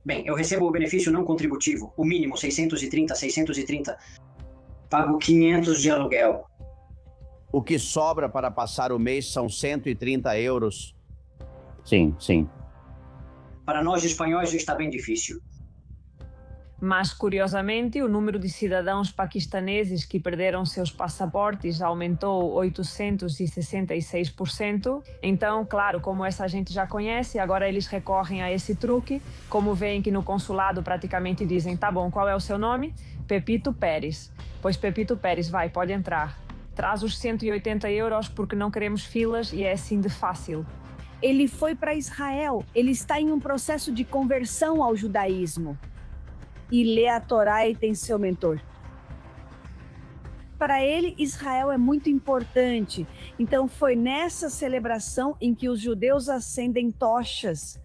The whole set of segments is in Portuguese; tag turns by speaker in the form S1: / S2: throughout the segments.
S1: Bem, eu recebo o benefício não contributivo, o mínimo 630. Pago 500 de aluguel.
S2: O que sobra para passar o mês são 130 euros. Sim, sim.
S1: Para nós espanhóis está bem difícil.
S3: Mas, curiosamente, o número de cidadãos paquistaneses que perderam seus passaportes aumentou 866%. Então, claro, como essa gente já conhece, agora eles recorrem a esse truque. Como veem que no consulado praticamente dizem, tá bom, qual é o seu nome? Pepito Pérez. Pois Pepito Pérez, vai, pode entrar. Traz os 180 euros porque não queremos filas e é assim de fácil.
S4: Ele foi para Israel, ele está em um processo de conversão ao judaísmo. E lê a Torá e tem seu mentor. Para ele, Israel é muito importante. Então foi nessa celebração em que os judeus acendem tochas.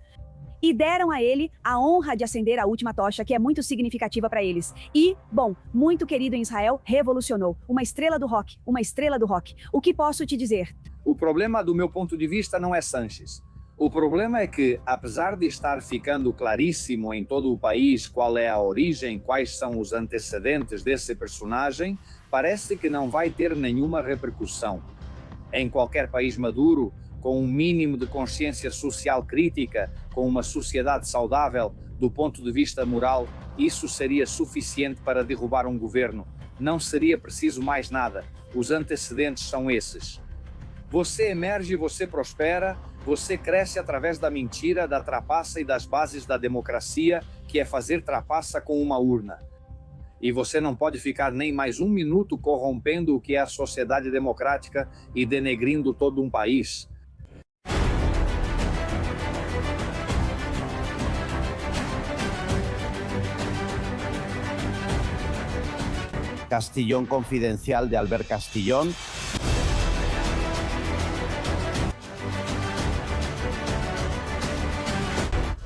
S4: E deram a ele a honra de acender a última tocha, que é muito significativa para eles. E, bom, muito querido em Israel, revolucionou. Uma estrela do rock, uma estrela do rock. O que posso te dizer?
S5: O problema, do meu ponto de vista, não é Sanches. O problema é que, apesar de estar ficando claríssimo em todo o país qual é a origem, quais são os antecedentes desse personagem, parece que não vai ter nenhuma repercussão. Em qualquer país maduro, com um mínimo de consciência social crítica, com uma sociedade saudável do ponto de vista moral, isso seria suficiente para derrubar um governo. Não seria preciso mais nada. Os antecedentes são esses. Você emerge, você prospera, você cresce através da mentira, da trapaça e das bases da democracia, que é fazer trapaça com uma urna. E você não pode ficar nem mais um minuto corrompendo o que é a sociedade democrática e denegrindo todo um país.
S2: Castillón Confidencial de Albert Castillón.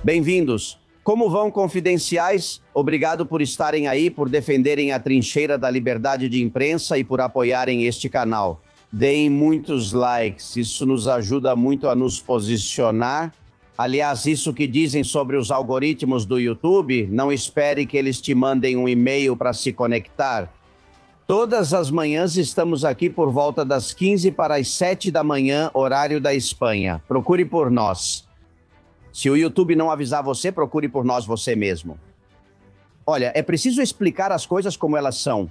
S2: Bem-vindos. Como vão, confidenciais? Obrigado por estarem aí, por defenderem a trincheira da liberdade de imprensa e por apoiarem este canal. Deem muitos likes, isso nos ajuda muito a nos posicionar. Aliás, isso que dizem sobre os algoritmos do YouTube, não espere que eles te mandem um e-mail para se conectar. Todas as manhãs estamos aqui por volta das 15 para as 7 da manhã, horário da Espanha. Procure por nós. Se o YouTube não avisar você, procure por nós você mesmo. Olha, é preciso explicar as coisas como elas são.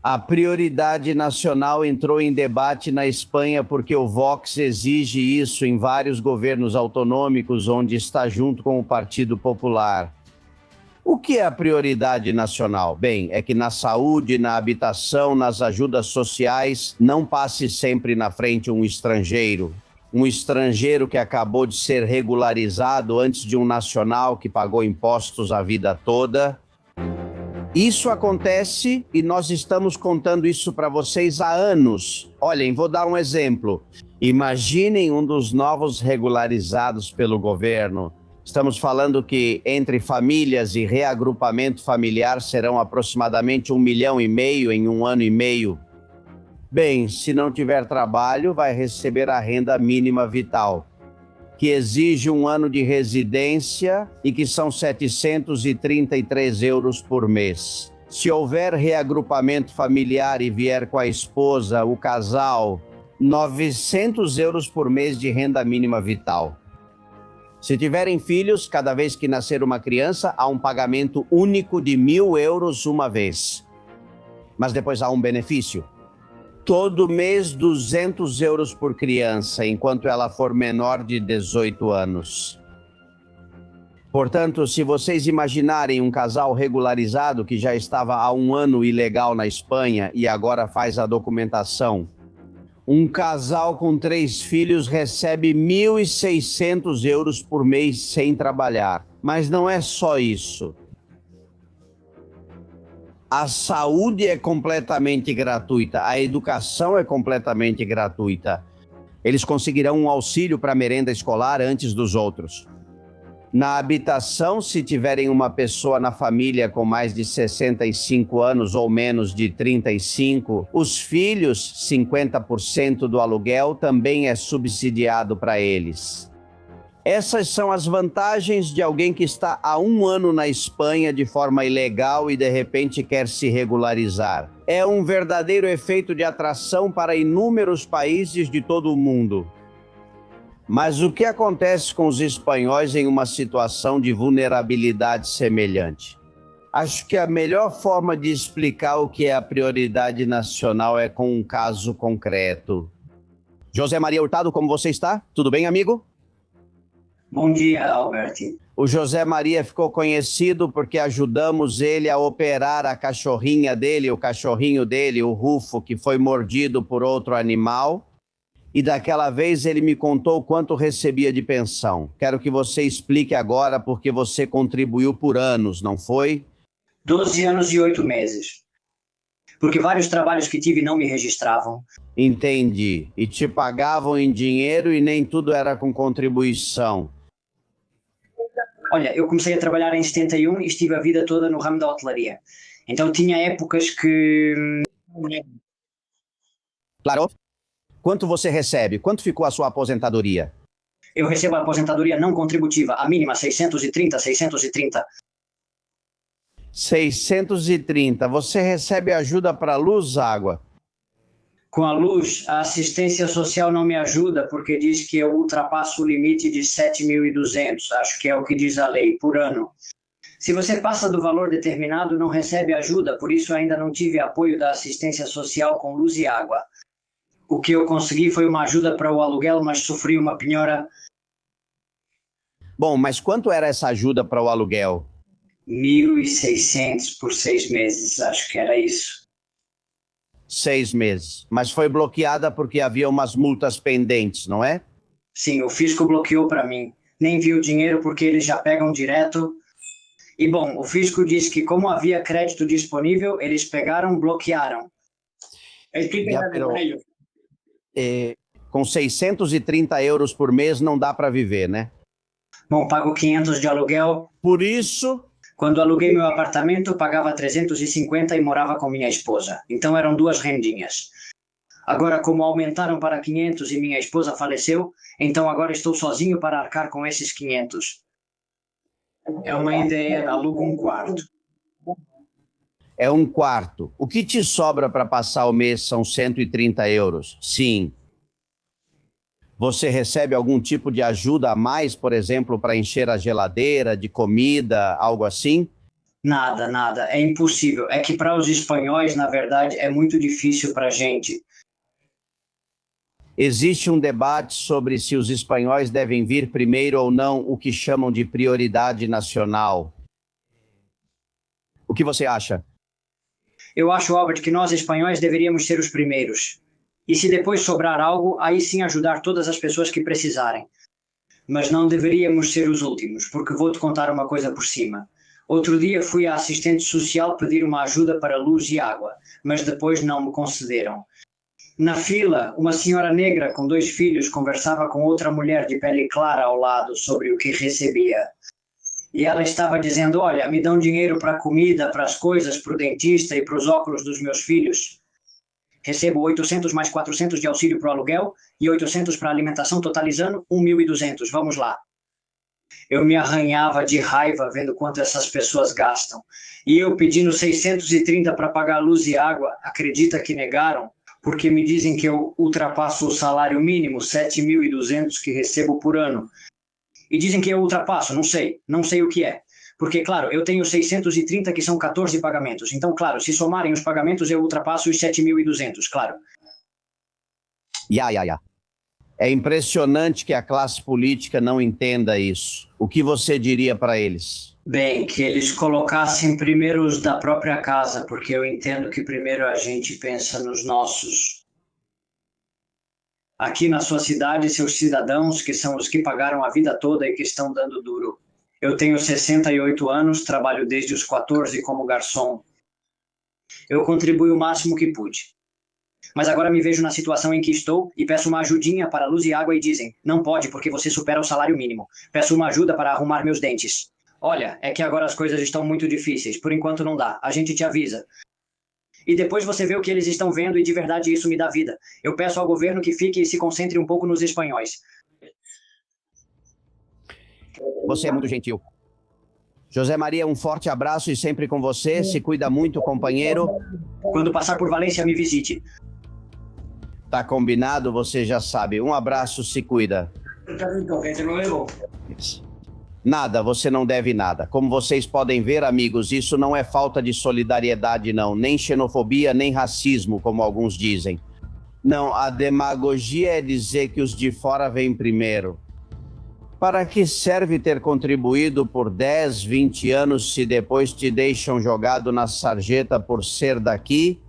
S2: A prioridade nacional entrou em debate na Espanha porque o Vox exige isso em vários governos autonômicos, onde está junto com o Partido Popular. O que é a prioridade nacional? Bem, é que na saúde, na habitação, nas ajudas sociais, não passe sempre na frente um estrangeiro. Um estrangeiro que acabou de ser regularizado antes de um nacional que pagou impostos a vida toda. Isso acontece e nós estamos contando isso para vocês há anos. Olhem, vou dar um exemplo. Imaginem um dos novos regularizados pelo governo. Estamos falando que entre famílias e reagrupamento familiar serão aproximadamente 1,5 milhão em um ano e meio. Bem, se não tiver trabalho, vai receber a renda mínima vital, que exige um ano de residência e que são 733 euros por mês. Se houver reagrupamento familiar e vier com a esposa, o casal, 900 euros por mês de renda mínima vital. Se tiverem filhos, cada vez que nascer uma criança, há um pagamento único de 1.000 euros uma vez. Mas depois há um benefício. Todo mês, 200 euros por criança, enquanto ela for menor de 18 anos. Portanto, se vocês imaginarem um casal regularizado que já estava há um ano ilegal na Espanha e agora faz a documentação, um casal com 3 filhos recebe 1.600 euros por mês sem trabalhar. Mas não é só isso. A saúde é completamente gratuita, a educação é completamente gratuita. Eles conseguirão um auxílio para a merenda escolar antes dos outros. Na habitação, se tiverem uma pessoa na família com mais de 65 anos ou menos de 35, os filhos, 50% do aluguel também é subsidiado para eles. Essas são as vantagens de alguém que está há 1 ano na Espanha de forma ilegal e de repente quer se regularizar. É um verdadeiro efeito de atração para inúmeros países de todo o mundo. Mas o que acontece com os espanhóis em uma situação de vulnerabilidade semelhante? Acho que a melhor forma de explicar o que é a prioridade nacional é com um caso concreto. José Maria Hurtado, como você está? Tudo bem, amigo?
S1: Bom dia, Albert.
S2: O José Maria ficou conhecido porque ajudamos ele a operar a cachorrinha dele, o cachorrinho dele, o Rufo, que foi mordido por outro animal. E daquela vez ele me contou quanto recebia de pensão. Quero que você explique agora porque você contribuiu por anos, não foi?
S1: 12 anos e 8 meses. Porque vários trabalhos que tive não me registravam.
S2: Entendi. E te pagavam em dinheiro e nem tudo era com contribuição.
S1: Olha, eu comecei a trabalhar em 71 e estive a vida toda no ramo da hotelaria. Então tinha épocas que...
S2: Claro. Quanto você recebe? Quanto ficou a sua aposentadoria?
S1: Eu recebo a aposentadoria não contributiva, a mínima 630, 630.
S2: 630. Você recebe ajuda para luz, água?
S1: Com a luz, a assistência social não me ajuda porque diz que eu ultrapasso o limite de 7.200, acho que é o que diz a lei, por ano. Se você passa do valor determinado, não recebe ajuda, por isso ainda não tive apoio da assistência social com luz e água. O que eu consegui foi uma ajuda para o aluguel, mas sofri uma penhora.
S2: Bom, mas quanto era essa ajuda para o aluguel?
S1: 1.600 por 6 meses, acho que era isso.
S2: 6 meses. Mas foi bloqueada porque havia umas multas pendentes, não é?
S1: Sim, o fisco bloqueou para mim. Nem vi o dinheiro porque eles já pegam direto. E bom, o fisco disse que como havia crédito disponível, eles pegaram, bloquearam.
S2: Com 630 euros por mês não dá para viver, né?
S1: Bom, pago 500 de aluguel.
S2: Por isso...
S1: Quando aluguei meu apartamento, pagava 350 e morava com minha esposa. Então eram 2 rendinhas. Agora, como aumentaram para 500 e minha esposa faleceu, então agora estou sozinho para arcar com esses 500. É uma ideia, alugo um quarto.
S2: É um quarto. O que te sobra para passar o mês são 130 euros. Sim. Você recebe algum tipo de ajuda a mais, por exemplo, para encher a geladeira, de comida, algo assim?
S1: Nada, nada. É impossível. É que para os espanhóis, na verdade, é muito difícil para a gente.
S2: Existe um debate sobre se os espanhóis devem vir primeiro ou não, o que chamam de prioridade nacional. O que você acha?
S1: Eu acho, Albert, que nós espanhóis deveríamos ser os primeiros. E se depois sobrar algo, aí sim ajudar todas as pessoas que precisarem. Mas não deveríamos ser os últimos, porque vou-te contar uma coisa por cima. Outro dia fui à assistente social pedir uma ajuda para luz e água, mas depois não me concederam. Na fila, uma senhora negra com 2 filhos conversava com outra mulher de pele clara ao lado sobre o que recebia. E ela estava dizendo, olha, me dão dinheiro para a comida, para as coisas, para o dentista e para os óculos dos meus filhos. Recebo 800 mais 400 de auxílio para o aluguel e 800 para a alimentação, totalizando 1.200. Vamos lá. Eu me arranhava de raiva vendo quanto essas pessoas gastam. E eu pedindo 630 para pagar luz e água, acredita que negaram? Porque me dizem que eu ultrapasso o salário mínimo, 7.200 que recebo por ano. E dizem que eu ultrapasso, não sei o que é. Porque, claro, eu tenho 630 que são 14 pagamentos. Então, claro, se somarem os pagamentos, eu ultrapasso os 7.200, claro.
S2: É impressionante que a classe política não entenda isso. O que você diria para eles?
S1: Bem, que eles colocassem primeiro os da própria casa, porque eu entendo que primeiro a gente pensa nos nossos. Aqui na sua cidade, seus cidadãos, que são os que pagaram a vida toda e que estão dando duro. Eu tenho 68 anos, trabalho desde os 14 como garçom. Eu contribuí o máximo que pude. Mas agora me vejo na situação em que estou e peço uma ajudinha para luz e água e dizem, não pode porque você supera o salário mínimo. Peço uma ajuda para arrumar meus dentes. Olha, é que agora as coisas estão muito difíceis, por enquanto não dá, a gente te avisa. E depois você vê o que eles estão vendo e de verdade isso me dá vida. Eu peço ao governo que fique e se concentre um pouco nos espanhóis.
S2: Você é muito gentil. José Maria, um forte abraço e sempre com você. Se cuida muito, companheiro.
S1: Quando passar por Valência, me visite.
S2: Tá combinado, você já sabe. Um abraço, se cuida. Nada, você não deve nada. Como vocês podem ver, amigos, isso não é falta de solidariedade, não. Nem xenofobia, nem racismo, como alguns dizem. Não, a demagogia é dizer que os de fora vêm primeiro. Para que serve ter contribuído por 10, 20 anos se depois te deixam jogado na sarjeta por ser daqui?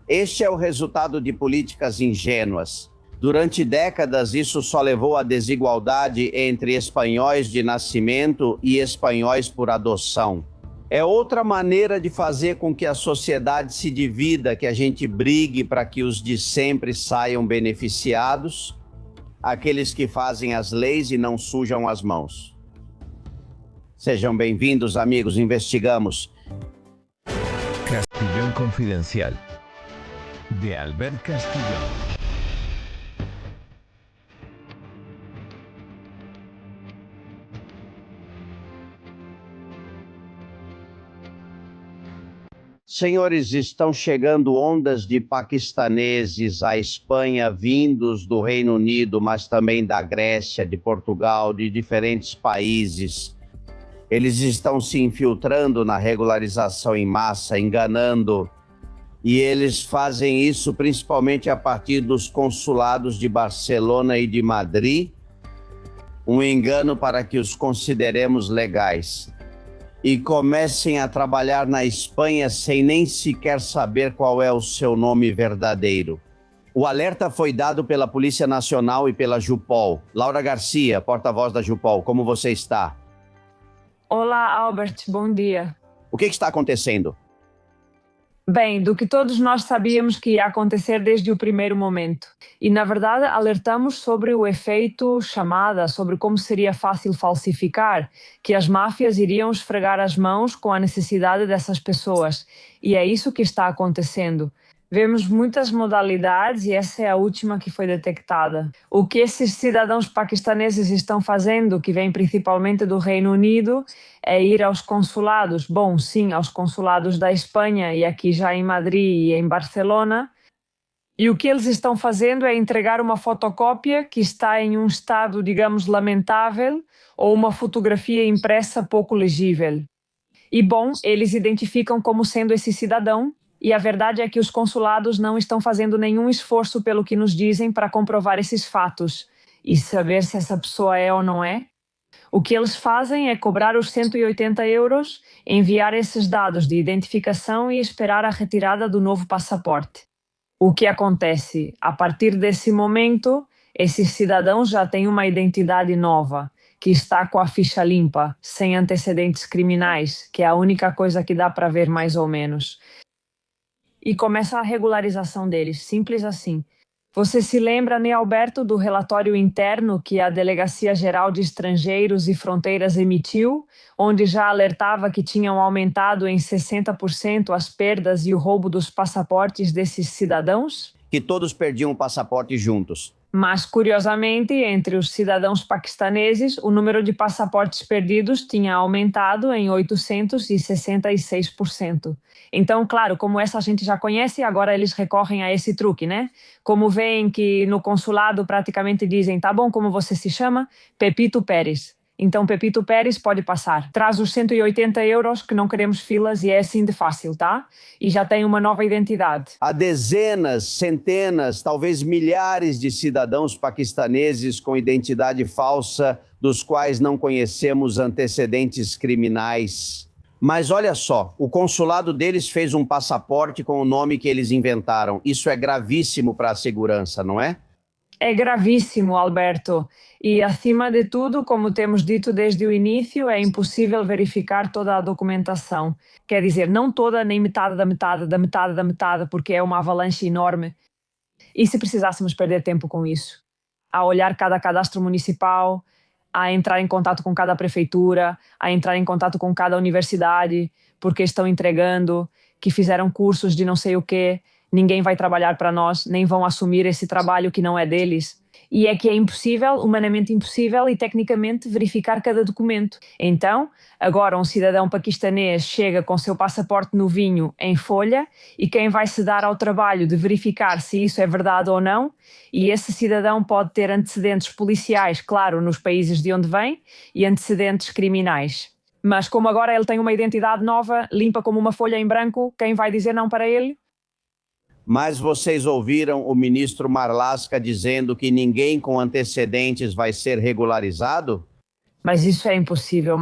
S2: Este é o resultado de políticas ingênuas. Durante décadas, isso só levou à desigualdade entre espanhóis de nascimento e espanhóis por adoção. É outra maneira de fazer com que a sociedade se divida, que a gente brigue para que os de sempre saiam beneficiados, aqueles que fazem as leis e não sujam as mãos. Sejam bem-vindos, amigos, investigamos.
S6: Castillón Confidencial, de Albert Castillón.
S2: Senhores, estão chegando ondas de paquistaneses à Espanha, vindos do Reino Unido, mas também da Grécia, de Portugal, de diferentes países. Eles estão se infiltrando na regularização em massa, enganando. E eles fazem isso principalmente a partir dos consulados de Barcelona e de Madrid. Um engano para que os consideremos legais. E comecem a trabalhar na Espanha sem nem sequer saber qual é o seu nome verdadeiro. O alerta foi dado pela Polícia Nacional e pela Jupol. Laura Garcia, porta-voz da Jupol, como você está?
S3: Olá, Albert, bom dia.
S2: O que está acontecendo?
S3: Bem, do que todos nós sabíamos que ia acontecer desde o primeiro momento. E, na verdade, alertamos sobre o efeito chamada, sobre como seria fácil falsificar, que as máfias iriam esfregar as mãos com a necessidade dessas pessoas. E é isso que está acontecendo. Vemos muitas modalidades e essa é a última que foi detectada. O que esses cidadãos paquistaneses estão fazendo, que vem principalmente do Reino Unido, é ir aos consulados, bom, sim, aos consulados da Espanha e aqui já em Madrid e em Barcelona. E o que eles estão fazendo é entregar uma fotocópia que está em um estado, digamos, lamentável ou uma fotografia impressa pouco legível. E, bom, eles identificam como sendo esse cidadão. E a verdade é que os consulados não estão fazendo nenhum esforço pelo que nos dizem para comprovar esses fatos e saber se essa pessoa é ou não é. O que eles fazem é cobrar os 180 €, enviar esses dados de identificação e esperar a retirada do novo passaporte. O que acontece? A partir desse momento, esses cidadãos já têm uma identidade nova, que está com a ficha limpa, sem antecedentes criminais, que é a única coisa que dá para ver mais ou menos. E começa a regularização deles, simples assim. Você se lembra, né, Alberto, do relatório interno que a Delegacia Geral de Estrangeiros e Fronteiras emitiu, onde já alertava que tinham aumentado em 60% as perdas e o roubo dos passaportes desses cidadãos?
S2: Que todos perdiam o passaporte juntos.
S3: Mas, curiosamente, entre os cidadãos paquistaneses, o número de passaportes perdidos tinha aumentado em 866%. Então, claro, como essa a gente já conhece, agora eles recorrem a esse truque, né? Como veem que no consulado praticamente dizem, tá bom, como você se chama? Pepito Pérez. Então, Pepito Pérez pode passar. Traz os 180 € que não queremos filas e é assim de fácil, tá? E já tem uma nova identidade.
S2: Há dezenas, centenas, talvez milhares de cidadãos paquistaneses com identidade falsa, dos quais não conhecemos antecedentes criminais. Mas olha só, o consulado deles fez um passaporte com o nome que eles inventaram. Isso é gravíssimo para a segurança, não é?
S3: É gravíssimo, Alberto. E, acima de tudo, como temos dito desde o início, é impossível verificar toda a documentação. Quer dizer, não toda, nem metade da metade, da metade da metade, porque é uma avalanche enorme. E se precisássemos perder tempo com isso? A olhar cada cadastro municipal, a entrar em contato com cada prefeitura, a entrar em contato com cada universidade, porque estão entregando, que fizeram cursos de não sei o quê, ninguém vai trabalhar para nós, nem vão assumir esse trabalho que não é deles. E é que é impossível, humanamente impossível e tecnicamente verificar cada documento. Então, agora um cidadão paquistanês chega com seu passaporte novinho em folha e quem vai se dar ao trabalho de verificar se isso é verdade ou não, e esse cidadão pode ter antecedentes policiais, claro, nos países de onde vem, e antecedentes criminais. Mas como agora ele tem uma identidade nova, limpa como uma folha em branco, quem vai dizer não para ele?
S2: Mas vocês ouviram o ministro Marlaska dizendo que ninguém com antecedentes vai ser regularizado?
S3: Mas isso é impossível.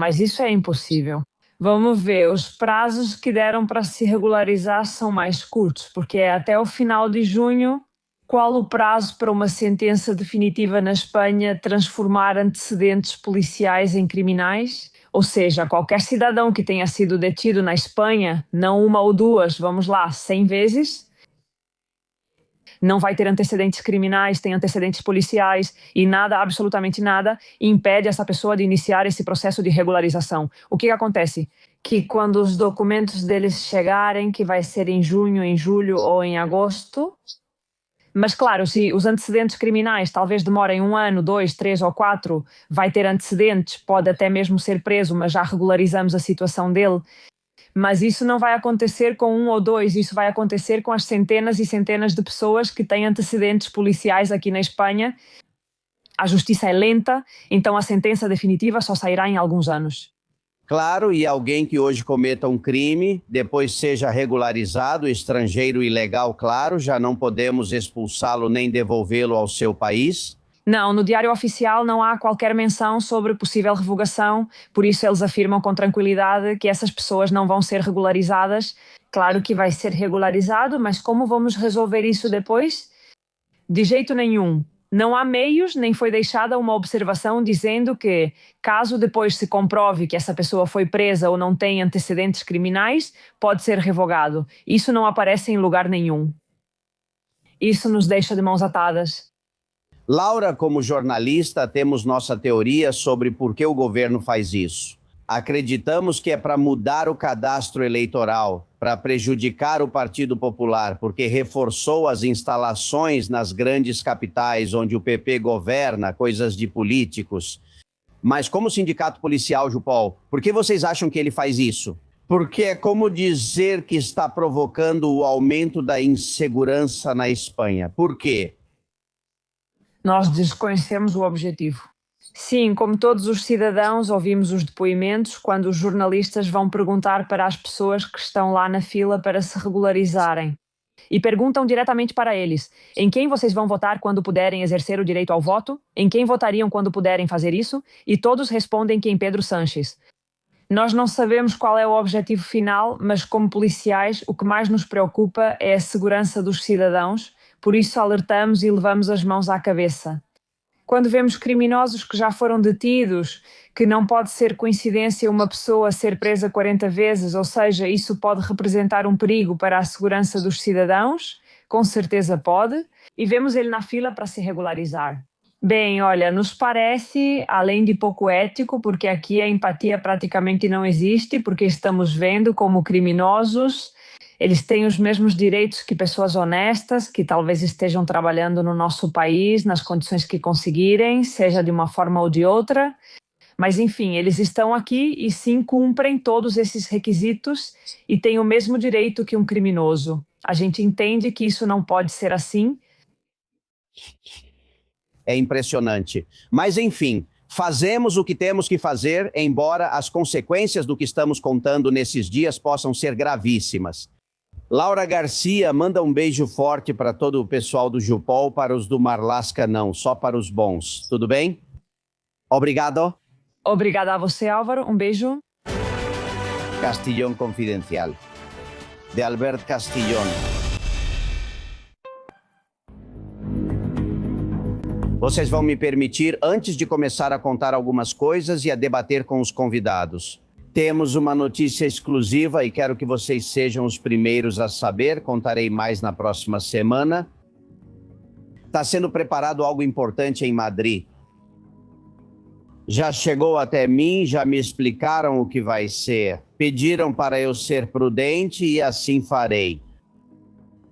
S3: Vamos ver, os prazos que deram para se regularizar são mais curtos, porque é até o final de junho. Qual o prazo para uma sentença definitiva na Espanha transformar antecedentes policiais em criminais? Ou seja, qualquer cidadão que tenha sido detido na Espanha, não uma ou duas, vamos lá, 100 vezes, não vai ter antecedentes criminais, tem antecedentes policiais e nada, absolutamente nada, impede essa pessoa de iniciar esse processo de regularização. O que acontece? Que quando os documentos deles chegarem, que vai ser em junho, em julho ou em agosto, mas claro, se os antecedentes criminais talvez demorem 1 ano, 2, 3 ou 4, vai ter antecedentes, pode até mesmo ser preso, mas já regularizamos a situação dele. Mas isso não vai acontecer com 1 ou 2, isso vai acontecer com as centenas e centenas de pessoas que têm antecedentes policiais aqui na Espanha. A justiça é lenta, então a sentença definitiva só sairá em alguns anos.
S2: Claro, e alguém que hoje cometa um crime, depois seja regularizado, estrangeiro ilegal, claro, já não podemos expulsá-lo nem devolvê-lo ao seu país?
S3: Não, no Diário Oficial não há qualquer menção sobre possível revogação, por isso eles afirmam com tranquilidade que essas pessoas não vão ser regularizadas. Claro que vai ser regularizado, mas como vamos resolver isso depois? De jeito nenhum. Não há meios, nem foi deixada uma observação dizendo que, caso depois se comprove que essa pessoa foi presa ou não tem antecedentes criminais, pode ser revogado. Isso não aparece em lugar nenhum. Isso nos deixa de mãos atadas.
S2: Laura, como jornalista, temos nossa teoria sobre por que o governo faz isso. Acreditamos que é para mudar o cadastro eleitoral, para prejudicar o Partido Popular, porque reforçou as instalações nas grandes capitais onde o PP governa, coisas de políticos. Mas como sindicato policial, Jupol, por que vocês acham que ele faz isso? Porque é como dizer que está provocando o aumento da insegurança na Espanha. Por quê?
S3: Nós desconhecemos o objetivo. Sim, como todos os cidadãos, ouvimos os depoimentos quando os jornalistas vão perguntar para as pessoas que estão lá na fila para se regularizarem. E perguntam diretamente para eles: em quem vocês vão votar quando puderem exercer o direito ao voto? Em quem votariam quando puderem fazer isso? E todos respondem que em Pedro Sánchez. Nós não sabemos qual é o objetivo final, mas como policiais, o que mais nos preocupa é a segurança dos cidadãos. Por isso alertamos e levamos as mãos à cabeça. Quando vemos criminosos que já foram detidos, que não pode ser coincidência uma pessoa ser presa 40 vezes, ou seja, isso pode representar um perigo para a segurança dos cidadãos, com certeza pode, e vemos ele na fila para se regularizar. Bem, olha, nos parece, além de pouco ético, porque aqui a empatia praticamente não existe, porque estamos vendo como criminosos. Eles têm os mesmos direitos que pessoas honestas, que talvez estejam trabalhando no nosso país, nas condições que conseguirem, seja de uma forma ou de outra. Mas, enfim, eles estão aqui e sim cumprem todos esses requisitos e têm o mesmo direito que um criminoso. A gente entende que isso não pode ser assim.
S2: É impressionante. Mas, enfim, fazemos o que temos que fazer, embora as consequências do que estamos contando nesses dias possam ser gravíssimas. Laura Garcia, manda um beijo forte para todo o pessoal do Jupol, para os do Marlaska não, só para os bons. Tudo bem? Obrigado.
S3: Obrigada a você, Álvaro. Um beijo.
S2: Castillón Confidencial. De Albert Castillón. Vocês vão me permitir, antes de começar a contar algumas coisas e a debater com os convidados. Temos uma notícia exclusiva e quero que vocês sejam os primeiros a saber. Contarei mais na próxima semana. Está sendo preparado algo importante em Madrid. Já chegou até mim, já me explicaram o que vai ser. Pediram para eu ser prudente e assim farei.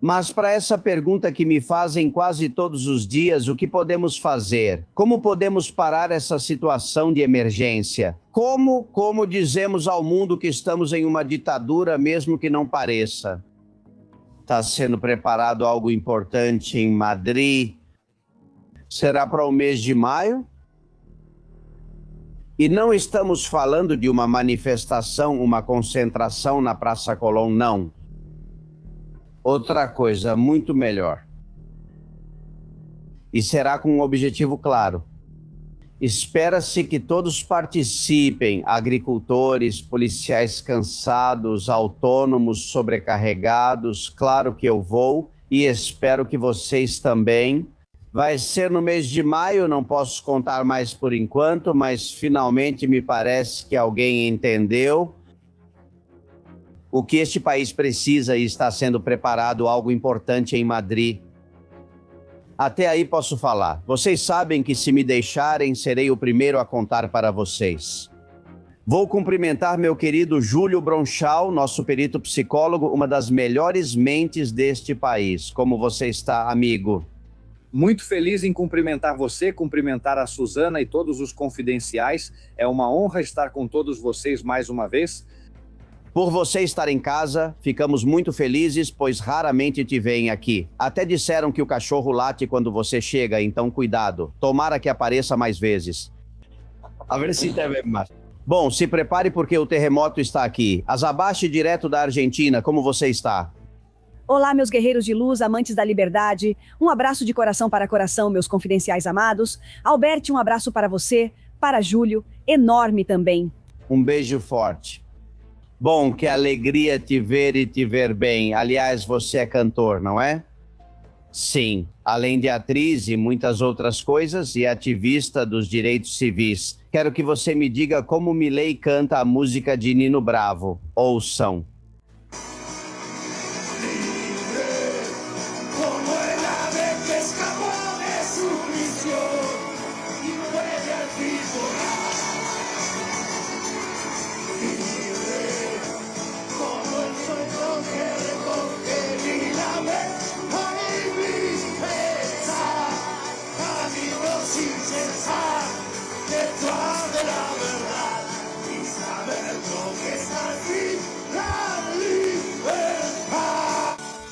S2: Mas para essa pergunta que me fazem quase todos os dias, o que podemos fazer? Como podemos parar essa situação de emergência? Como dizemos ao mundo que estamos em uma ditadura, mesmo que não pareça? Está sendo preparado algo importante em Madrid. Será para o mês de maio? E não estamos falando de uma manifestação, uma concentração na Praça Colón, não. Outra coisa muito melhor. E será com um objetivo claro. Espera-se que todos participem, agricultores, policiais cansados, autônomos, sobrecarregados. Claro que eu vou e espero que vocês também. Vai ser no mês de maio, não posso contar mais por enquanto, mas finalmente me parece que alguém entendeu o que este país precisa e está sendo preparado algo importante em Madrid. Até aí posso falar. Vocês sabem que se me deixarem, serei o primeiro a contar para vocês. Vou cumprimentar meu querido Júlio Bronchal, nosso perito psicólogo, uma das melhores mentes deste país. Como você está, amigo?
S5: Muito feliz em cumprimentar você, cumprimentar a Suzana e todos os confidenciais. É uma honra estar com todos vocês mais uma vez.
S2: Por você estar em casa, ficamos muito felizes, pois raramente te veem aqui. Até disseram que o cachorro late quando você chega, então cuidado. Tomara que apareça mais vezes. A ver se te vê mais. Bom, se prepare porque o terremoto está aqui. Azabache, direto da Argentina, como você está?
S4: Olá, meus guerreiros de luz, amantes da liberdade. Um abraço de coração para coração, meus confidenciais amados. Alberti, um abraço para você, para Júlio, enorme também.
S2: Um beijo forte. Bom, que alegria te ver e te ver bem. Aliás, você é cantor, não é? Sim, além de atriz e muitas outras coisas, e ativista dos direitos civis. Quero que você me diga como Milei canta a música de Nino Bravo. Ouçam.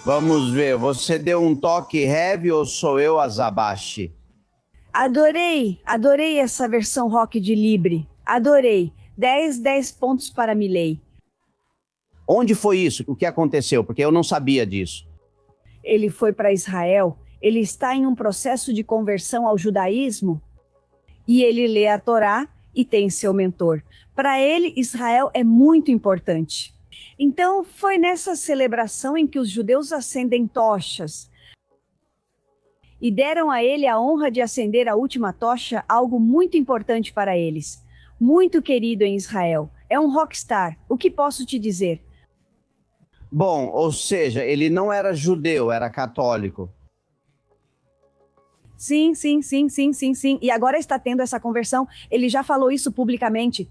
S2: Vamos ver, você deu um toque heavy ou sou eu, Azabache?
S4: Adorei essa versão rock de Libre. Adorei. 10 pontos para Milei.
S2: Onde foi isso? O que aconteceu? Porque eu não sabia disso.
S4: Ele foi para Israel, ele está em um processo de conversão ao judaísmo e ele lê a Torá e tem seu mentor. Para ele, Israel é muito importante. Então, foi nessa celebração em que os judeus acendem tochas e deram a ele a honra de acender a última tocha, algo muito importante para eles. Muito querido em Israel. É um rockstar. O que posso te dizer?
S2: Bom, ou seja, ele não era judeu, era católico.
S4: Sim. E agora está tendo essa conversão. Ele já falou isso publicamente.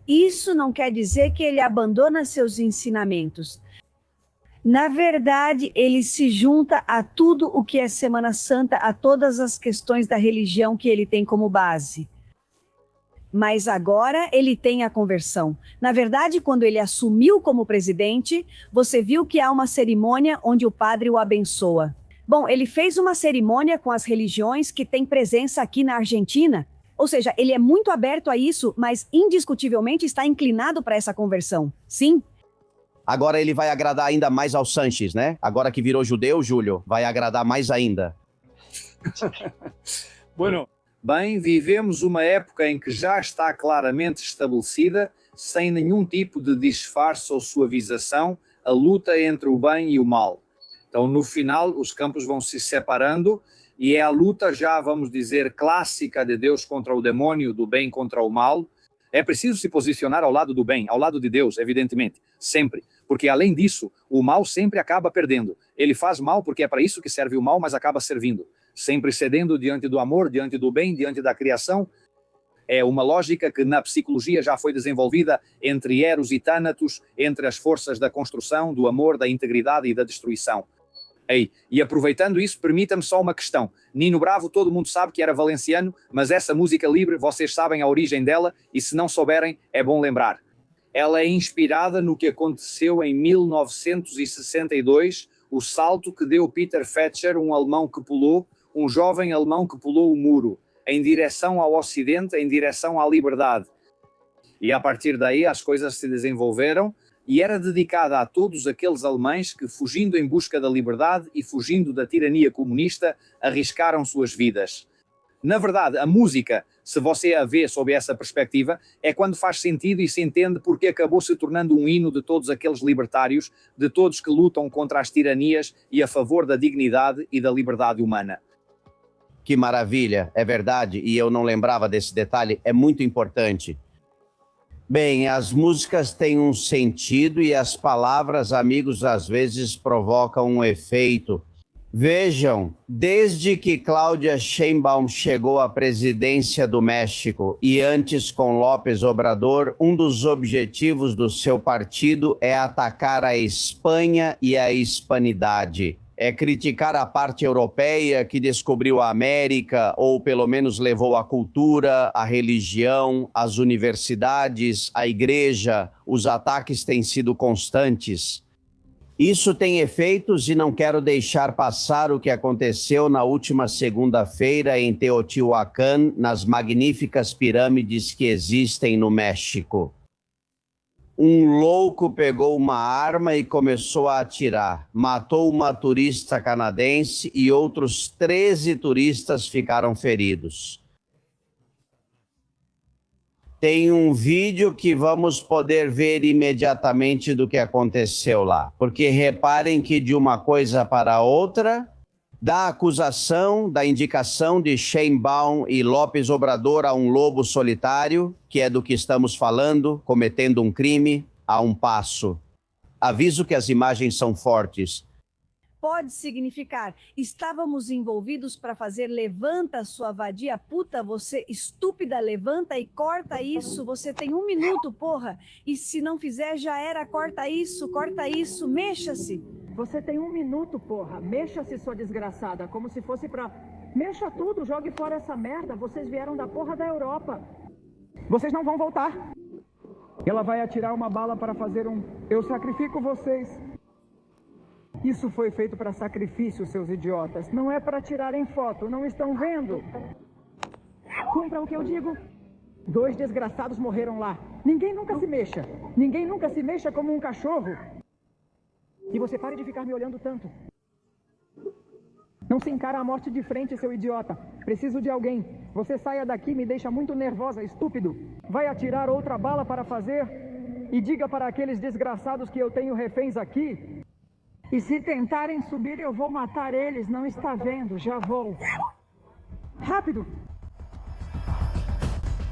S4: Isso não quer dizer que ele abandona seus ensinamentos. Na verdade, ele se junta a tudo o que é Semana Santa, a todas as questões da religião que ele tem como base. Mas agora ele tem a conversão. Na verdade, quando ele assumiu como presidente, você viu que há uma cerimônia onde o padre o abençoa. Bom, ele fez uma cerimônia com as religiões que têm presença aqui na Argentina. Ou seja, ele é muito aberto a isso, mas indiscutivelmente está inclinado para essa conversão. Sim.
S2: Agora ele vai agradar ainda mais ao Sanches, né? Agora que virou judeu, Júlio, vai agradar mais ainda.
S5: Bueno, bem, vivemos uma época em que já está claramente estabelecida, sem nenhum tipo de disfarce ou suavização, a luta entre o bem e o mal. Então, no final, os campos vão se separando e é a luta já, vamos dizer, clássica de Deus contra o demônio, do bem contra o mal. É preciso se posicionar ao lado do bem, ao lado de Deus, evidentemente, sempre. Porque, além disso, o mal sempre acaba perdendo. Ele faz mal porque é para isso que serve o mal, mas acaba servindo. Sempre cedendo diante do amor, diante do bem, diante da criação. É uma lógica que na psicologia já foi desenvolvida entre Eros e Thanatos, entre as forças da construção, do amor, da integridade e da destruição. E aproveitando isso, permita-me só uma questão. Nino Bravo, todo mundo sabe que era valenciano, mas essa música livre, vocês sabem a origem dela, e se não souberem, é bom lembrar. Ela é inspirada no que aconteceu em 1962, o salto que deu Peter Fetcher, um jovem alemão que pulou o muro, em direção ao Ocidente, em direção à liberdade. E a partir daí as coisas se desenvolveram e era dedicada a todos aqueles alemães que, fugindo em busca da liberdade e fugindo da tirania comunista, arriscaram suas vidas. Na verdade, a música, se você a vê sob essa perspectiva, é quando faz sentido e se entende porque acabou se tornando um hino de todos aqueles libertários, de todos que lutam contra as tiranias e a favor da dignidade e da liberdade humana.
S2: Que maravilha, é verdade, e eu não lembrava desse detalhe, é muito importante. Bem, as músicas têm um sentido e as palavras, amigos, às vezes provocam um efeito. Vejam, desde que Cláudia Sheinbaum chegou à presidência do México e antes com López Obrador, um dos objetivos do seu partido é atacar a Espanha e a hispanidade. É criticar a parte europeia que descobriu a América, ou pelo menos levou a cultura, a religião, as universidades, a igreja. Os ataques têm sido constantes. Isso tem efeitos e não quero deixar passar o que aconteceu na última segunda-feira em Teotihuacan, nas magníficas pirâmides que existem no México. Um louco pegou uma arma e começou a atirar. Matou uma turista canadense e outros 13 turistas ficaram feridos. Tem um vídeo que vamos poder ver imediatamente do que aconteceu lá. Porque reparem que de uma coisa para outra, da acusação, da indicação de Sheinbaum e López Obrador a um lobo solitário, que é do que estamos falando, cometendo um crime, a um passo. Aviso que as imagens são fortes.
S4: Pode significar, estávamos envolvidos para fazer levanta sua vadia puta, você estúpida, levanta e corta isso, você tem 1 minuto, porra, e se não fizer já era, corta isso, mexa-se.
S7: Você tem 1 minuto, porra, mexa-se sua desgraçada, como se fosse pra... Mexa tudo, jogue fora essa merda, vocês vieram da porra da Europa. Vocês não vão voltar. Ela vai atirar uma bala para fazer um... Eu sacrifico vocês. Isso foi feito para sacrifício, seus idiotas. Não é para tirarem foto, não estão vendo? Cumpra o que eu digo. 2 desgraçados morreram lá. Ninguém nunca se mexa. Ninguém nunca se mexa como um cachorro. E você pare de ficar me olhando tanto. Não se encara a morte de frente, seu idiota. Preciso de alguém. Você saia daqui, me deixa muito nervosa, estúpido. Vai atirar outra bala para fazer? E diga para aqueles desgraçados que eu tenho reféns aqui. E se tentarem subir, eu vou matar eles. Não está vendo, já vou. Rápido!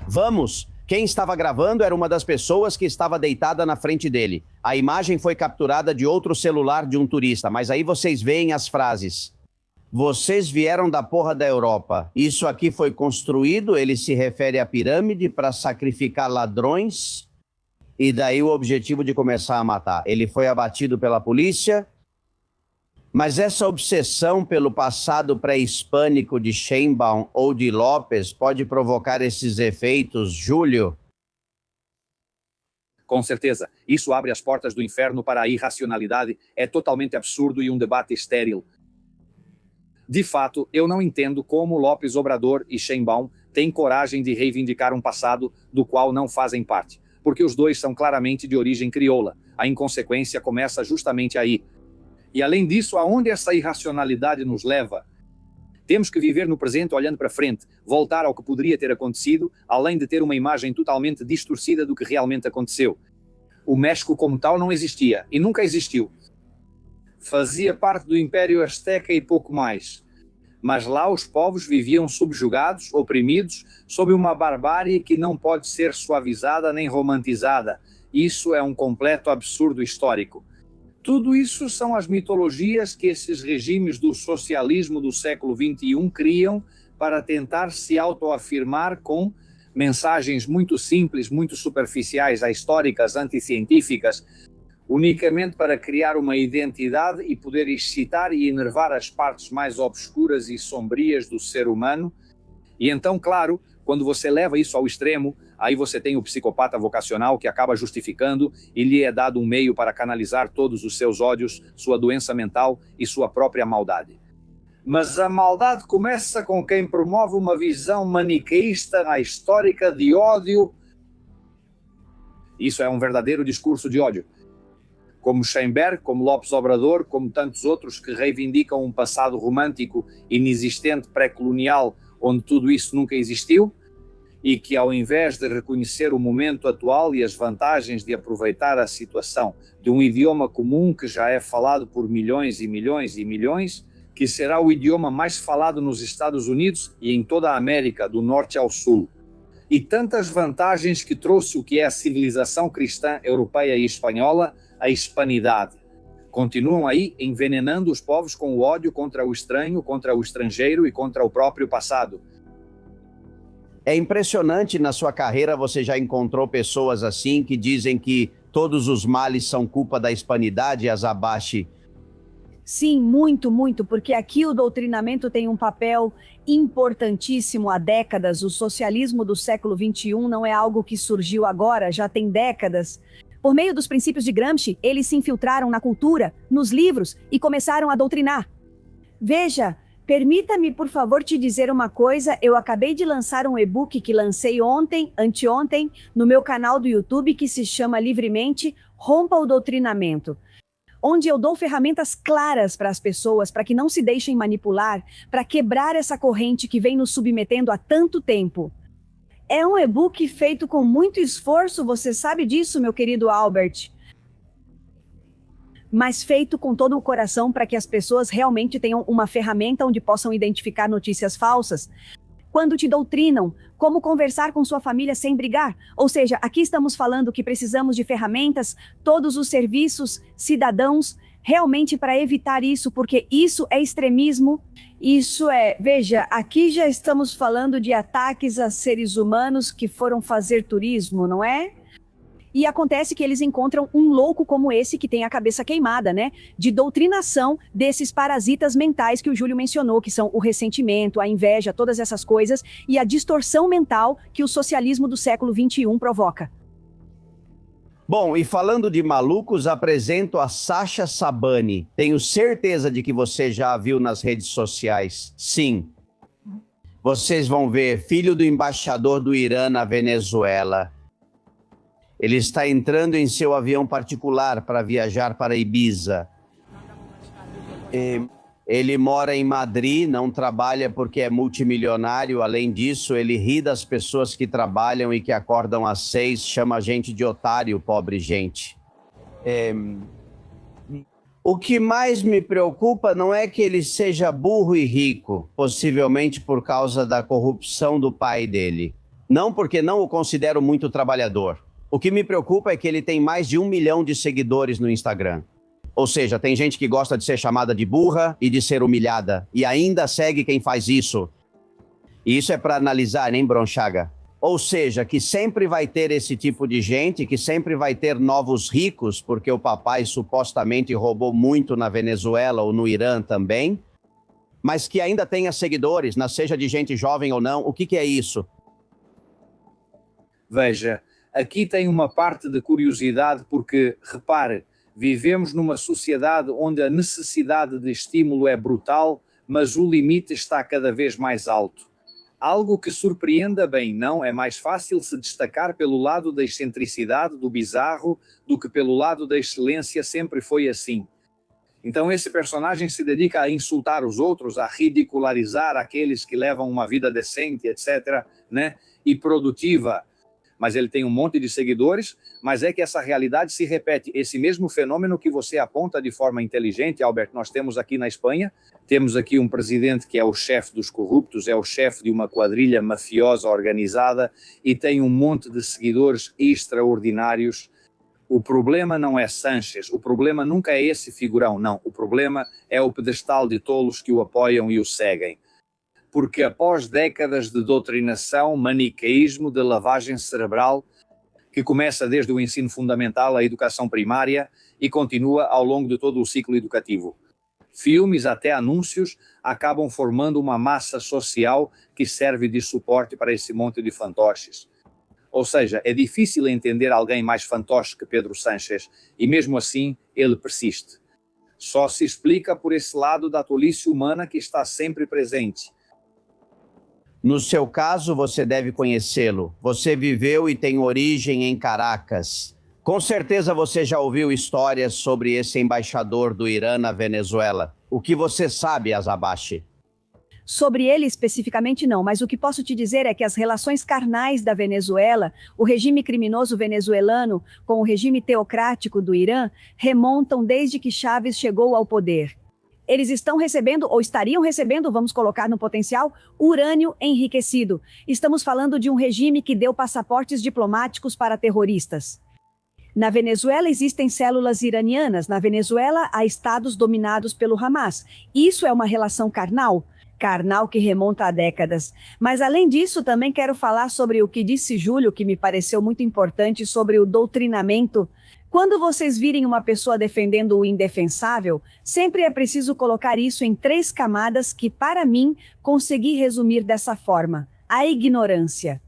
S2: Vamos! Quem estava gravando era uma das pessoas que estava deitada na frente dele. A imagem foi capturada de outro celular de um turista, mas aí vocês veem as frases. Vocês vieram da porra da Europa. Isso aqui foi construído, ele se refere à pirâmide para sacrificar ladrões. E daí o objetivo de começar a matar. Ele foi abatido pela polícia. Mas essa obsessão pelo passado pré-hispânico de Sheinbaum ou de López pode provocar esses efeitos, Júlio?
S5: Com certeza, isso abre as portas do inferno para a irracionalidade, é totalmente absurdo e um debate estéril. De fato, eu não entendo como López Obrador e Sheinbaum têm coragem de reivindicar um passado do qual não fazem parte, porque os dois são claramente de origem crioula. A inconsequência começa justamente aí. E além disso, aonde essa irracionalidade nos leva? Temos que viver no presente olhando para frente, voltar ao que poderia ter acontecido, além de ter uma imagem totalmente distorcida do que realmente aconteceu. O México como tal não existia, e nunca existiu. Fazia parte do Império Azteca e pouco mais. Mas lá os povos viviam subjugados, oprimidos, sob uma barbárie que não pode ser suavizada nem romantizada. Isso é um completo absurdo histórico. Tudo isso são as mitologias que esses regimes do socialismo do século XXI criam para tentar se autoafirmar com mensagens muito simples, muito superficiais, ahistóricas, anticientíficas, unicamente para criar uma identidade e poder excitar e enervar as partes mais obscuras e sombrias do ser humano. E então, claro, quando você leva isso ao extremo, aí você tem o psicopata vocacional que acaba justificando e lhe é dado um meio para canalizar todos os seus ódios, sua doença mental e sua própria maldade. Mas a maldade começa com quem promove uma visão maniqueísta, histórica de ódio. Isso é um verdadeiro discurso de ódio. Como Scheinberg, como López Obrador, como tantos outros que reivindicam um passado romântico, inexistente, pré-colonial, onde tudo isso nunca existiu, e que ao invés de reconhecer o momento atual e as vantagens de aproveitar a situação de um idioma comum que já é falado por milhões e milhões e milhões, que será o idioma mais falado nos Estados Unidos e em toda a América, do norte ao sul. E tantas vantagens que trouxe o que é a civilização cristã europeia e espanhola, a hispanidade. Continuam aí envenenando os povos com o ódio contra o estranho, contra o estrangeiro e contra o próprio passado.
S2: É impressionante, na sua carreira você já encontrou pessoas assim que dizem que todos os males são culpa da hispanidade, Azabashi.
S4: Sim, muito, muito, porque aqui o doutrinamento tem um papel importantíssimo há décadas. O socialismo do século XXI não é algo que surgiu agora, já tem décadas. Por meio dos princípios de Gramsci, eles se infiltraram na cultura, nos livros e começaram a doutrinar. Veja, permita-me, por favor, te dizer uma coisa. Eu acabei de lançar um e-book que lancei anteontem, no meu canal do YouTube, que se chama livremente Rompa o Doutrinamento, onde eu dou ferramentas claras para as pessoas, para que não se deixem manipular, para quebrar essa corrente que vem nos submetendo há tanto tempo. É um e-book feito com muito esforço, você sabe disso, meu querido Albert. Mas feito com todo o coração para que as pessoas realmente tenham uma ferramenta onde possam identificar notícias falsas. Quando te doutrinam, como conversar com sua família sem brigar. Ou seja, aqui estamos falando que precisamos de ferramentas, todos os serviços, cidadãos, realmente para evitar isso, porque isso é extremismo. Veja, aqui já estamos falando de ataques a seres humanos que foram fazer turismo, não é? E acontece que eles encontram um louco como esse que tem a cabeça queimada, né? De doutrinação desses parasitas mentais que o Júlio mencionou, que são o ressentimento, a inveja, todas essas coisas, e a distorção mental que o socialismo do século XXI provoca.
S2: Bom, e falando de malucos, apresento a Sasha Sabani. Tenho certeza de que você já a viu nas redes sociais. Sim. Vocês vão ver, filho do embaixador do Irã na Venezuela. Ele está entrando em seu avião particular para viajar para Ibiza. Ele mora em Madrid, não trabalha porque é multimilionário. Além disso, ele ri das pessoas que trabalham e que acordam às 6, chama a gente de otário, pobre gente. O que mais me preocupa não é que ele seja burro e rico, possivelmente por causa da corrupção do pai dele. Não porque não o considero muito trabalhador. O que me preocupa é que ele tem mais de 1 milhão de seguidores no Instagram. Ou seja, tem gente que gosta de ser chamada de burra e de ser humilhada, e ainda segue quem faz isso. E isso é para analisar, nem Bronchaga? Ou seja, que sempre vai ter esse tipo de gente, que sempre vai ter novos ricos, porque o papai supostamente roubou muito na Venezuela ou no Irã também, mas que ainda tenha seguidores, seja de gente jovem ou não. O que é isso?
S5: Veja, aqui tem uma parte de curiosidade porque, repare, vivemos numa sociedade onde a necessidade de estímulo é brutal, mas o limite está cada vez mais alto. Algo que surpreenda bem, não? É mais fácil se destacar pelo lado da excentricidade, do bizarro, do que pelo lado da excelência. Sempre foi assim. Então esse personagem se dedica a insultar os outros, a ridicularizar aqueles que levam uma vida decente, etc., né? E produtiva. Mas ele tem um monte de seguidores, mas é que essa realidade se repete. Esse mesmo fenômeno que você aponta de forma inteligente, Albert, nós temos aqui na Espanha, temos aqui um presidente que é o chefe dos corruptos, é o chefe de uma quadrilha mafiosa organizada e tem um monte de seguidores extraordinários. O problema não é Sánchez, o problema nunca é esse figurão, não. O problema é o pedestal de tolos que o apoiam e o seguem. porque após décadas de doutrinação, maniqueísmo, de lavagem cerebral, que começa desde o ensino fundamental à educação primária e continua ao longo de todo o ciclo educativo. Filmes, até anúncios, acabam formando uma massa social que serve de suporte para esse monte de fantoches. Ou seja, é difícil entender alguém mais fantoche que Pedro Sánchez, e mesmo assim ele persiste. Só se explica por esse lado da tolice humana que está sempre presente.
S2: No seu caso, você deve conhecê-lo. Você viveu e tem origem em Caracas. Com certeza você já ouviu histórias sobre esse embaixador do Irã na Venezuela. O que você sabe, Azabashi?
S4: Sobre ele especificamente não, mas o que posso te dizer é que as relações carnais da Venezuela, o regime criminoso venezuelano com o regime teocrático do Irã, remontam desde que Chávez chegou ao poder. Eles estão recebendo, ou estariam recebendo, vamos colocar no potencial, urânio enriquecido. Estamos falando de um regime que deu passaportes diplomáticos para terroristas. Na Venezuela existem células iranianas. Na Venezuela há estados dominados pelo Hamas. Isso é uma relação carnal que remonta a décadas. Mas além disso, também quero falar sobre o que disse Júlio, que me pareceu muito importante, sobre o doutrinamento. Quando vocês virem uma pessoa defendendo o indefensável, sempre é preciso colocar isso em 3 camadas que, para mim, consegui resumir dessa forma. A ignorância.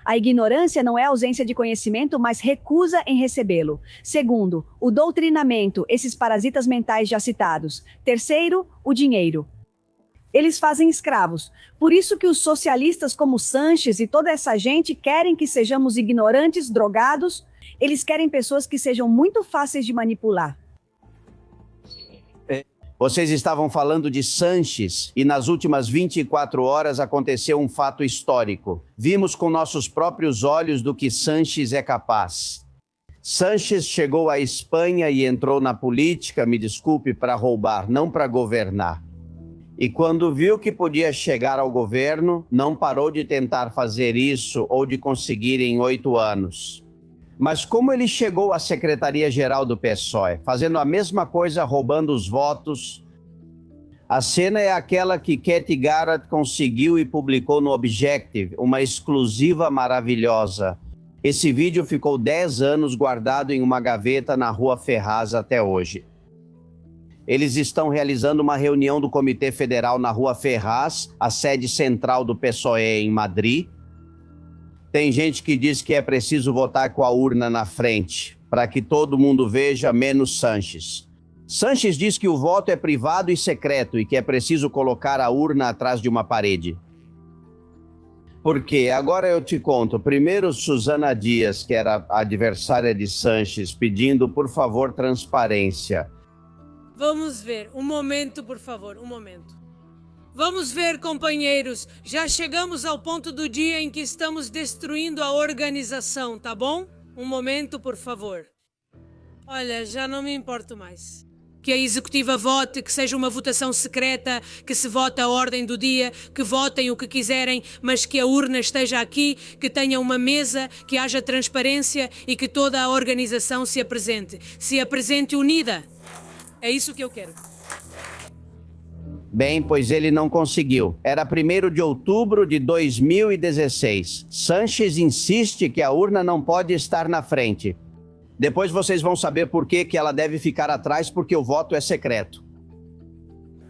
S4: A ignorância não é ausência de conhecimento, mas recusa em recebê-lo. Segundo, o doutrinamento, esses parasitas mentais já citados. Terceiro, o dinheiro. Eles fazem escravos. Por isso que os socialistas como Sanches e toda essa gente querem que sejamos ignorantes, drogados. Eles querem pessoas que sejam muito fáceis de manipular.
S2: Vocês estavam falando de Sanches e nas últimas 24 horas aconteceu um fato histórico. Vimos com nossos próprios olhos do que Sanches é capaz. Sanches chegou à Espanha e entrou na política, me desculpe, para roubar, não para governar. E quando viu que podia chegar ao governo, não parou de tentar fazer isso ou de conseguir em 8 anos. Mas como ele chegou à Secretaria-Geral do PSOE, fazendo a mesma coisa, roubando os votos? A cena é aquela que Katy Garrett conseguiu e publicou no Objective, uma exclusiva maravilhosa. Esse vídeo ficou 10 anos guardado em uma gaveta na Rua Ferraz até hoje. Eles estão realizando uma reunião do Comitê Federal na Rua Ferraz, a sede central do PSOE em Madrid. Tem gente que diz que é preciso votar com a urna na frente, para que todo mundo veja, menos Sanches. Sanches diz que o voto é privado e secreto e que é preciso colocar a urna atrás de uma parede. Por quê? Agora eu te conto. Primeiro, Susana Dias, que era a adversária de Sanches, pedindo, por favor, transparência.
S8: Vamos ver. Um momento, por favor. Um momento. Vamos ver, companheiros. Já chegamos ao ponto do dia em que estamos destruindo a organização, tá bom? Um momento, por favor. Olha, já não me importo mais. Que a executiva vote, que seja uma votação secreta, que se vote a ordem do dia, que votem o que quiserem, mas que a urna esteja aqui, que tenha uma mesa, que haja transparência e que toda a organização se apresente unida. É isso que eu quero.
S2: Bem, pois ele não conseguiu. Era 1º de outubro de 2016. Sanches insiste que a urna não pode estar na frente. Depois vocês vão saber por que ela deve ficar atrás, porque o voto é secreto.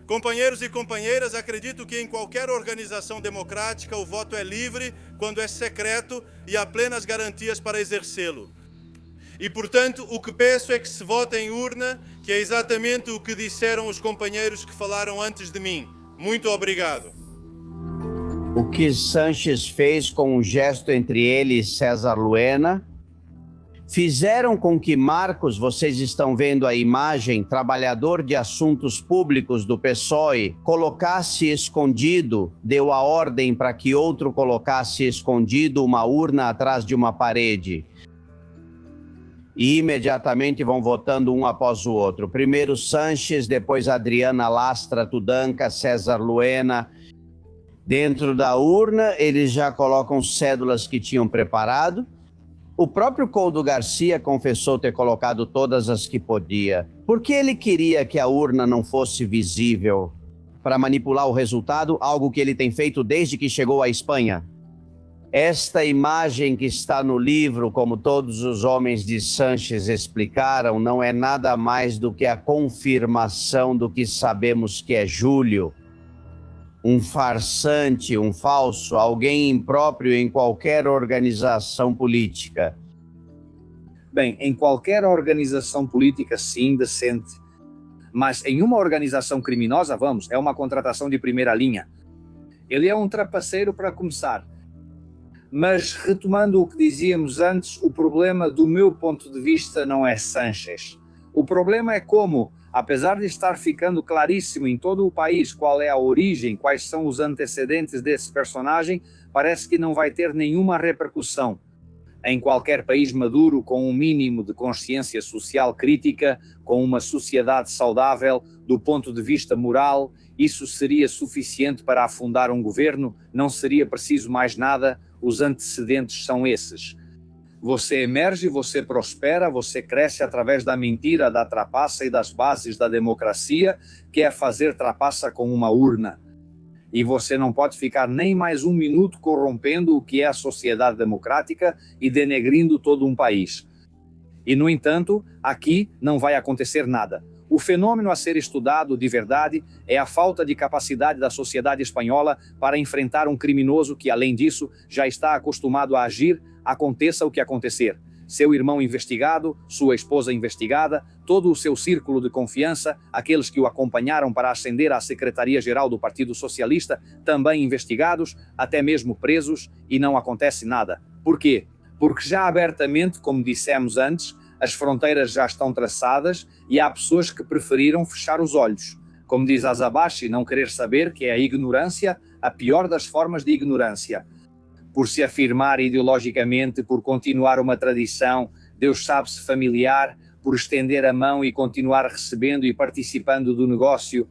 S9: Companheiros e companheiras, acredito que em qualquer organização democrática o voto é livre quando é secreto e há plenas garantias para exercê-lo. E, portanto, o que peço é que se vote em urna, que é exatamente o que disseram os companheiros que falaram antes de mim. Muito obrigado.
S2: O que Sanches fez com um gesto entre ele e César Luena fizeram com que Marcos, vocês estão vendo a imagem, trabalhador de assuntos públicos do PSOE, colocasse escondido, deu a ordem para que outro colocasse escondido uma urna atrás de uma parede. E imediatamente vão votando um após o outro. Primeiro Sanches, depois Adriana Lastra Tudanca, César Luena. Dentro da urna, eles já colocam cédulas que tinham preparado. O próprio Coldo Garcia confessou ter colocado todas as que podia. Porque ele queria que a urna não fosse visível. para manipular o resultado, algo que ele tem feito desde que chegou à Espanha. Esta imagem que está no livro, como todos os homens de Sanches explicaram, não é nada mais do que a confirmação do que sabemos que é Júlio. Um farsante, um falso, alguém impróprio em qualquer organização política.
S5: Bem, em qualquer organização política, sim, decente. Mas em uma organização criminosa, é uma contratação de primeira linha. Ele é um trapaceiro para começar. Mas, retomando o que dizíamos antes, o problema, do meu ponto de vista, não é Sanches. O problema é como, apesar de estar ficando claríssimo em todo o país qual é a origem, quais são os antecedentes desse personagem, parece que não vai ter nenhuma repercussão. Em qualquer país maduro, com um mínimo de consciência social crítica, com uma sociedade saudável, do ponto de vista moral, isso seria suficiente para afundar um governo, não seria preciso mais nada, os antecedentes são esses. Você emerge, você prospera, você cresce através da mentira, da trapaça e das bases da democracia, que é fazer trapaça com uma urna. E você não pode ficar nem mais um minuto corrompendo o que é a sociedade democrática e denegrindo todo um país. E, no entanto, aqui não vai acontecer nada. O fenômeno a ser estudado de verdade é a falta de capacidade da sociedade espanhola para enfrentar um criminoso que, além disso, já está acostumado a agir, aconteça o que acontecer. Seu irmão investigado, sua esposa investigada, todo o seu círculo de confiança, aqueles que o acompanharam para ascender à Secretaria-Geral do Partido Socialista, também investigados, até mesmo presos, e não acontece nada. Por quê? Porque já abertamente, como dissemos antes, as fronteiras já estão traçadas e há pessoas que preferiram fechar os olhos. Como diz Azabashi, não querer saber, que é a ignorância, a pior das formas de ignorância. Por se afirmar ideologicamente, por continuar uma tradição, Deus sabe-se familiar, por estender a mão e continuar recebendo e participando do negócio.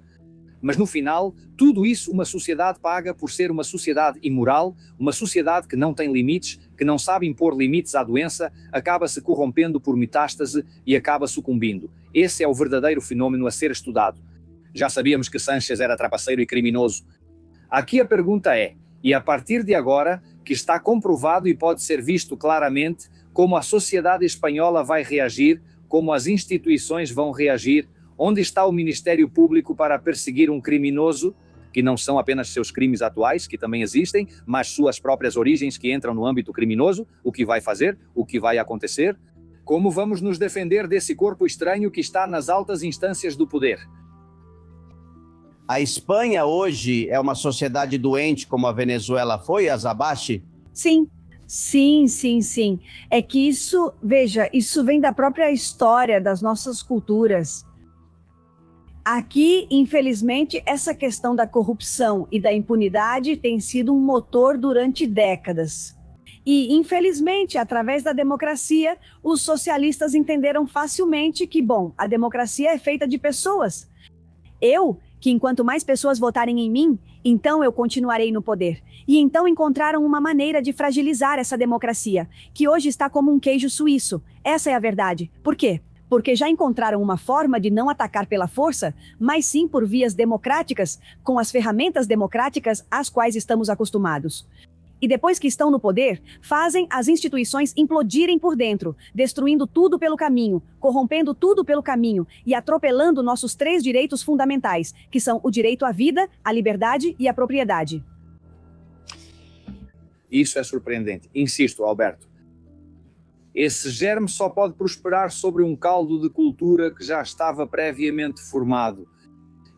S5: Mas no final, tudo isso uma sociedade paga por ser uma sociedade imoral, uma sociedade que não tem limites, que não sabe impor limites à doença, acaba se corrompendo por metástase e acaba sucumbindo. Esse é o verdadeiro fenômeno a ser estudado. Já sabíamos que Sanches era trapaceiro e criminoso. Aqui a pergunta é, e a partir de agora, que está comprovado e pode ser visto claramente como a sociedade espanhola vai reagir, como as instituições vão reagir, onde está o Ministério Público para perseguir um criminoso, que não são apenas seus crimes atuais, que também existem, mas suas próprias origens que entram no âmbito criminoso, o que vai fazer, o que vai acontecer? Como vamos nos defender desse corpo estranho que está nas altas instâncias do poder?
S2: A Espanha hoje é uma sociedade doente como a Venezuela foi, Azabashi?
S4: Sim. Sim. É que isso, veja, isso vem da própria história das nossas culturas. Aqui, infelizmente, essa questão da corrupção e da impunidade tem sido um motor durante décadas. E, infelizmente, através da democracia, os socialistas entenderam facilmente que, a democracia é feita de pessoas. Que enquanto mais pessoas votarem em mim, então eu continuarei no poder. E então encontraram uma maneira de fragilizar essa democracia, que hoje está como um queijo suíço. Essa é a verdade. Por quê? Porque já encontraram uma forma de não atacar pela força, mas sim por vias democráticas, com as ferramentas democráticas às quais estamos acostumados. E depois que estão no poder, fazem as instituições implodirem por dentro, destruindo tudo pelo caminho, corrompendo tudo pelo caminho e atropelando nossos 3 direitos fundamentais, que são o direito à vida, à liberdade e à propriedade.
S5: Isso é surpreendente. Insisto, Alberto. Esse germe só pode prosperar sobre um caldo de cultura que já estava previamente formado.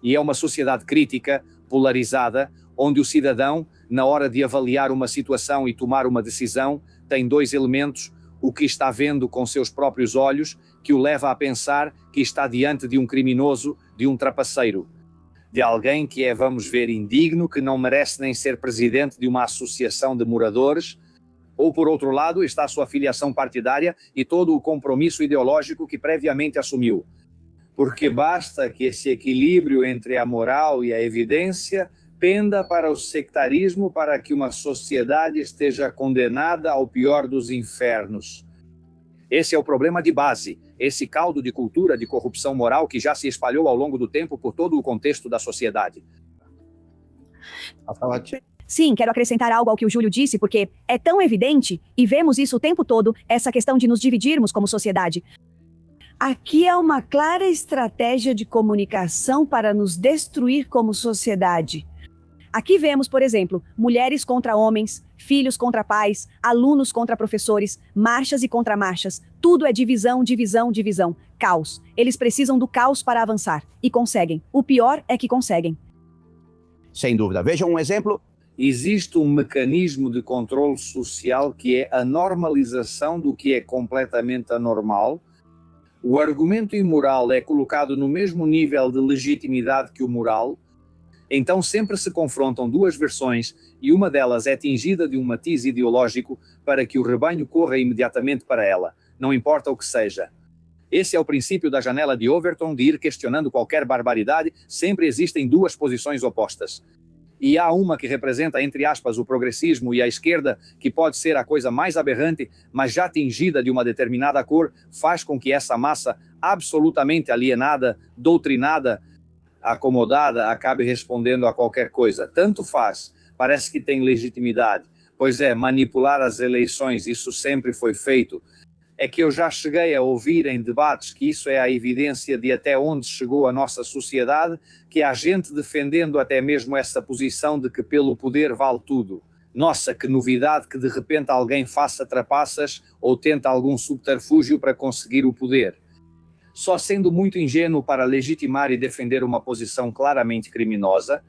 S5: E é uma sociedade crítica, polarizada, onde o cidadão, na hora de avaliar uma situação e tomar uma decisão, tem 2 elementos: o que está vendo com seus próprios olhos, que o leva a pensar que está diante de um criminoso, de um trapaceiro, de alguém que é, vamos ver, indigno, que não merece nem ser presidente de uma associação de moradores, ou por outro lado está a sua filiação partidária e todo o compromisso ideológico que previamente assumiu. Porque basta que esse equilíbrio entre a moral e a evidência penda para o sectarismo para que uma sociedade esteja condenada ao pior dos infernos. Esse é o problema de base, esse caldo de cultura de corrupção moral que já se espalhou ao longo do tempo por todo o contexto da sociedade.
S4: Sim, quero acrescentar algo ao que o Júlio disse, porque é tão evidente, e vemos isso o tempo todo, essa questão de nos dividirmos como sociedade. Aqui é uma clara estratégia de comunicação para nos destruir como sociedade. Aqui vemos, por exemplo, mulheres contra homens, filhos contra pais, alunos contra professores, marchas e contramarchas. Tudo é divisão, divisão, divisão. Caos. Eles precisam do caos para avançar. E conseguem. O pior é que conseguem.
S2: Sem dúvida. Vejam um exemplo.
S5: Existe um mecanismo de controle social que é a normalização do que é completamente anormal. O argumento imoral é colocado no mesmo nível de legitimidade que o moral. Então sempre se confrontam duas versões e uma delas é tingida de um matiz ideológico para que o rebanho corra imediatamente para ela, não importa o que seja. Esse é o princípio da janela de Overton, de ir questionando qualquer barbaridade. Sempre existem duas posições opostas. E há uma que representa, entre aspas, o progressismo, e a esquerda, que pode ser a coisa mais aberrante, mas já tingida de uma determinada cor, faz com que essa massa absolutamente alienada, doutrinada, acomodada, acabe respondendo a qualquer coisa. Tanto faz, parece que tem legitimidade. Pois é, manipular as eleições, isso sempre foi feito. É que eu já cheguei a ouvir em debates que isso é a evidência de até onde chegou a nossa sociedade, que há gente defendendo até mesmo essa posição de que pelo poder vale tudo. Nossa, que novidade que de repente alguém faça trapaças ou tenta algum subterfúgio para conseguir o poder. Só sendo muito ingênuo para legitimar e defender uma posição claramente criminosa,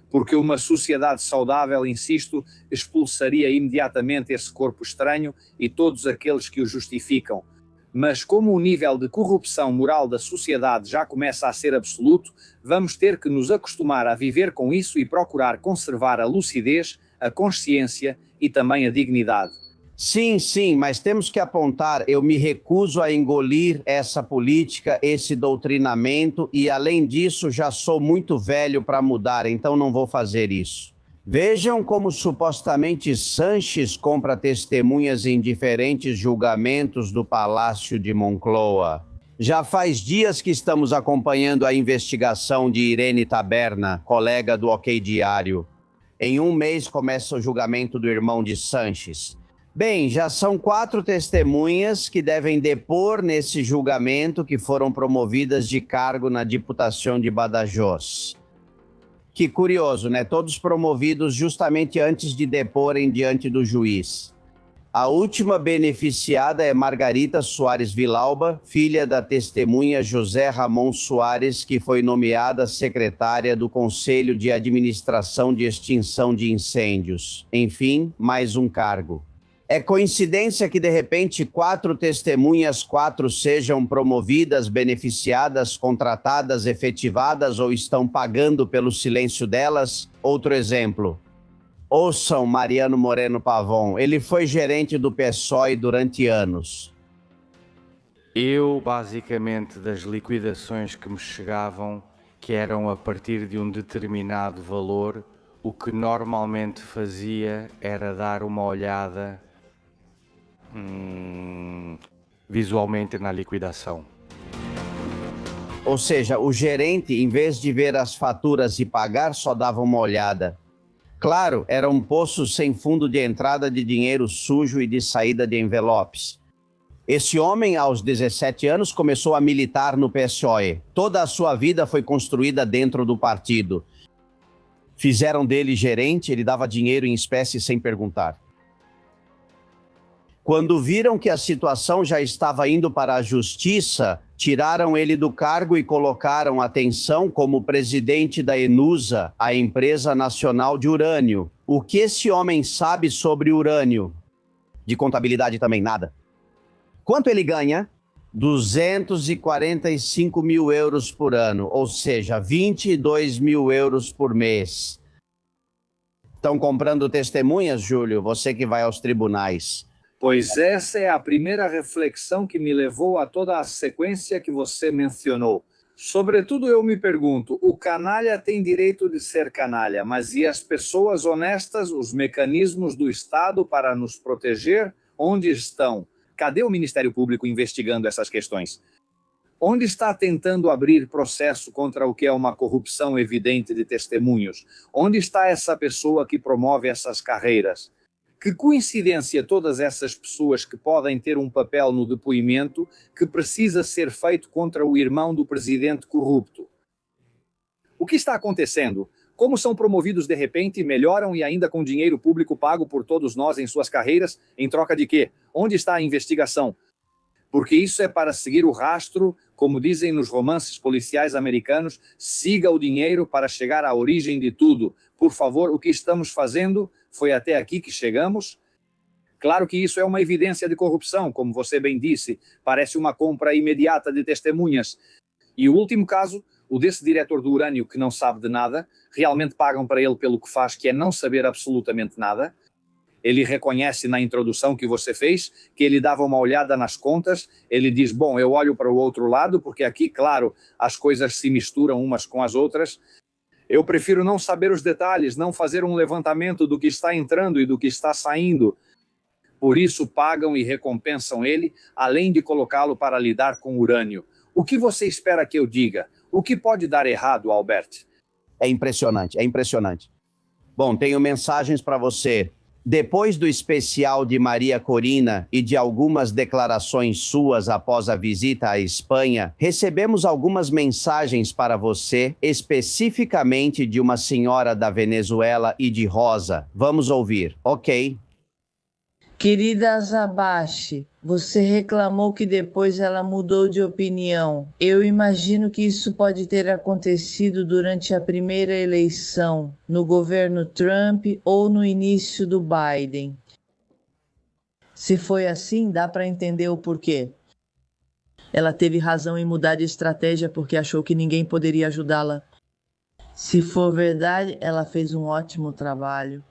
S5: porque uma sociedade saudável, insisto, expulsaria imediatamente esse corpo estranho e todos aqueles que o justificam. Mas como o nível de corrupção moral da sociedade já começa a ser absoluto, vamos ter que nos acostumar a viver com isso e procurar conservar a lucidez, a consciência e também a dignidade.
S2: Sim, mas temos que apontar, eu me recuso a engolir essa política, esse doutrinamento, e além disso já sou muito velho para mudar, então não vou fazer isso. Vejam como supostamente Sanches compra testemunhas em diferentes julgamentos do Palácio de Moncloa. Já faz dias que estamos acompanhando a investigação de Irene Taberna, colega do OK Diário. Em um mês começa o julgamento do irmão de Sanches. Bem, já são 4 testemunhas que devem depor nesse julgamento, que foram promovidas de cargo na Diputação de Badajoz. Que curioso, né? Todos promovidos justamente antes de deporem diante do juiz. A última beneficiada é Margarita Soares Villalba, filha da testemunha José Ramon Soares, que foi nomeada secretária do Conselho de Administração de Extinção de Incêndios. Enfim, mais um cargo. É coincidência que, de repente, 4 testemunhas, 4 sejam promovidas, beneficiadas, contratadas, efetivadas ou estão pagando pelo silêncio delas? Outro exemplo. Ouçam Mariano Moreno Pavon. Ele foi gerente do PSOE durante anos.
S10: Eu, basicamente, das liquidações que me chegavam, que eram a partir de um determinado valor, o que normalmente fazia era dar uma olhada visualmente na liquidação.
S2: Ou seja, o gerente, em vez de ver as faturas e pagar, só dava uma olhada. Claro, era um poço sem fundo de entrada de dinheiro sujo e de saída de envelopes. Esse homem, aos 17 anos, começou a militar no PSOE. Toda a sua vida foi construída dentro do partido. Fizeram dele gerente, ele dava dinheiro em espécie sem perguntar. Quando viram que a situação já estava indo para a justiça, tiraram ele do cargo e colocaram, atenção, como presidente da Enusa, a empresa nacional de urânio. O que esse homem sabe sobre urânio? De contabilidade também nada. Quanto ele ganha? 245 mil euros por ano, ou seja, 22 mil euros por mês. Estão comprando testemunhas, Júlio? Você que vai aos tribunais.
S5: Pois essa é a primeira reflexão que me levou a toda a sequência que você mencionou. Sobretudo eu me pergunto, o canalha tem direito de ser canalha, mas e as pessoas honestas, os mecanismos do Estado para nos proteger, onde estão? Cadê o Ministério Público investigando essas questões? Onde está tentando abrir processo contra o que é uma corrupção evidente de testemunhos? Onde está essa pessoa que promove essas carreiras? Que coincidência todas essas pessoas que podem ter um papel no depoimento que precisa ser feito contra o irmão do presidente corrupto. O que está acontecendo? Como são promovidos de repente, melhoram e ainda com dinheiro público pago por todos nós em suas carreiras, em troca de quê? Onde está a investigação? Porque isso é para seguir o rastro, como dizem nos romances policiais americanos, siga o dinheiro para chegar à origem de tudo. Por favor, o que estamos fazendo? Foi até aqui que chegamos? Claro que isso é uma evidência de corrupção, como você bem disse, parece uma compra imediata de testemunhas. E o último caso, o desse diretor do urânio que não sabe de nada, realmente pagam para ele pelo que faz, que é não saber absolutamente nada. Ele reconhece na introdução que você fez, que ele dava uma olhada nas contas, ele diz, bom, eu olho para o outro lado, porque aqui, claro, as coisas se misturam umas com as outras. Eu prefiro não saber os detalhes, não fazer um levantamento do que está entrando e do que está saindo. Por isso pagam e recompensam ele, além de colocá-lo para lidar com urânio. O que você espera que eu diga? O que pode dar errado, Albert?
S2: É impressionante, é impressionante. Bom, tenho mensagens para você. Depois do especial de Maria Corina e de algumas declarações suas após a visita à Espanha, recebemos algumas mensagens para você, especificamente de uma senhora da Venezuela e de Rosa. Vamos ouvir, ok?
S11: Querida Azabashi, você reclamou que depois ela mudou de opinião. Eu imagino que isso pode ter acontecido durante a primeira eleição, no governo Trump ou no início do Biden. Se foi assim, dá para entender o porquê. Ela teve razão em mudar de estratégia porque achou que ninguém poderia ajudá-la. Se for verdade, ela fez um ótimo trabalho.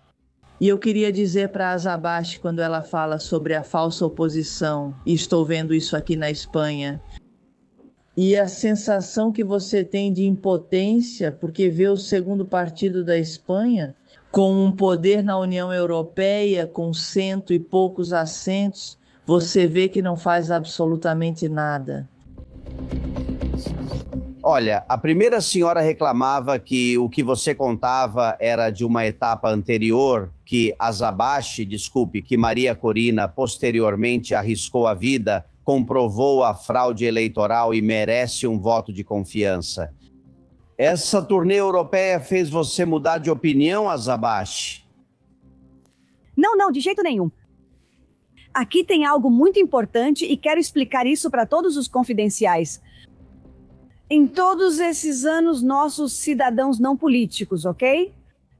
S11: E eu queria dizer para a Azabashi, quando ela fala sobre a falsa oposição, e estou vendo isso aqui na Espanha, e a sensação que você tem de impotência, porque vê o segundo partido da Espanha, com um poder na União Europeia, com 100 e poucos assentos, você vê que não faz absolutamente nada.
S2: Olha, a primeira senhora reclamava que o que você contava era de uma etapa anterior, que Azabashi, que Maria Corina posteriormente arriscou a vida, comprovou a fraude eleitoral e merece um voto de confiança. Essa turnê europeia fez você mudar de opinião, Azabashi?
S4: Não, de jeito nenhum. Aqui tem algo muito importante e quero explicar isso para todos os confidenciais. Em todos esses anos, nossos cidadãos não políticos, ok?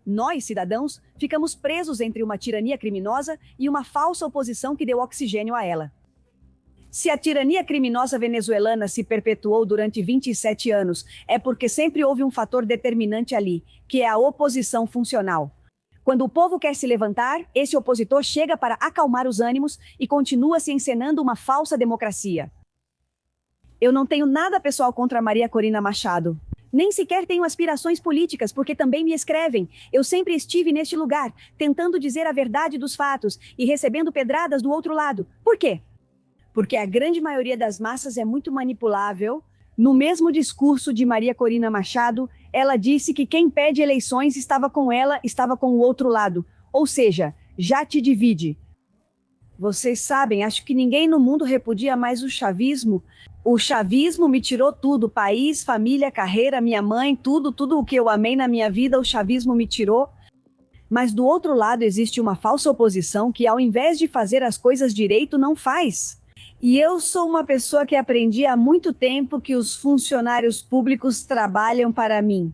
S4: Nós, cidadãos, ficamos presos entre uma tirania criminosa e uma falsa oposição que deu oxigênio a ela. Se a tirania criminosa venezuelana se perpetuou durante 27 anos, é porque sempre houve um fator determinante ali, que é a oposição funcional. Quando o povo quer se levantar, esse opositor chega para acalmar os ânimos e continua se encenando uma falsa democracia. Eu não tenho nada pessoal contra Maria Corina Machado. Nem sequer tenho aspirações políticas, porque também me escrevem. Eu sempre estive neste lugar, tentando dizer a verdade dos fatos e recebendo pedradas do outro lado. Por quê? Porque a grande maioria das massas é muito manipulável. No mesmo discurso de Maria Corina Machado, ela disse que quem pede eleições estava com ela, estava com o outro lado. Ou seja, já te divide. Vocês sabem, acho que ninguém no mundo repudia mais o chavismo. O chavismo me tirou tudo, país, família, carreira, minha mãe, tudo o que eu amei na minha vida, o chavismo me tirou. Mas do outro lado existe uma falsa oposição que ao invés de fazer as coisas direito, não faz. E eu sou uma pessoa que aprendi há muito tempo que os funcionários públicos trabalham para mim.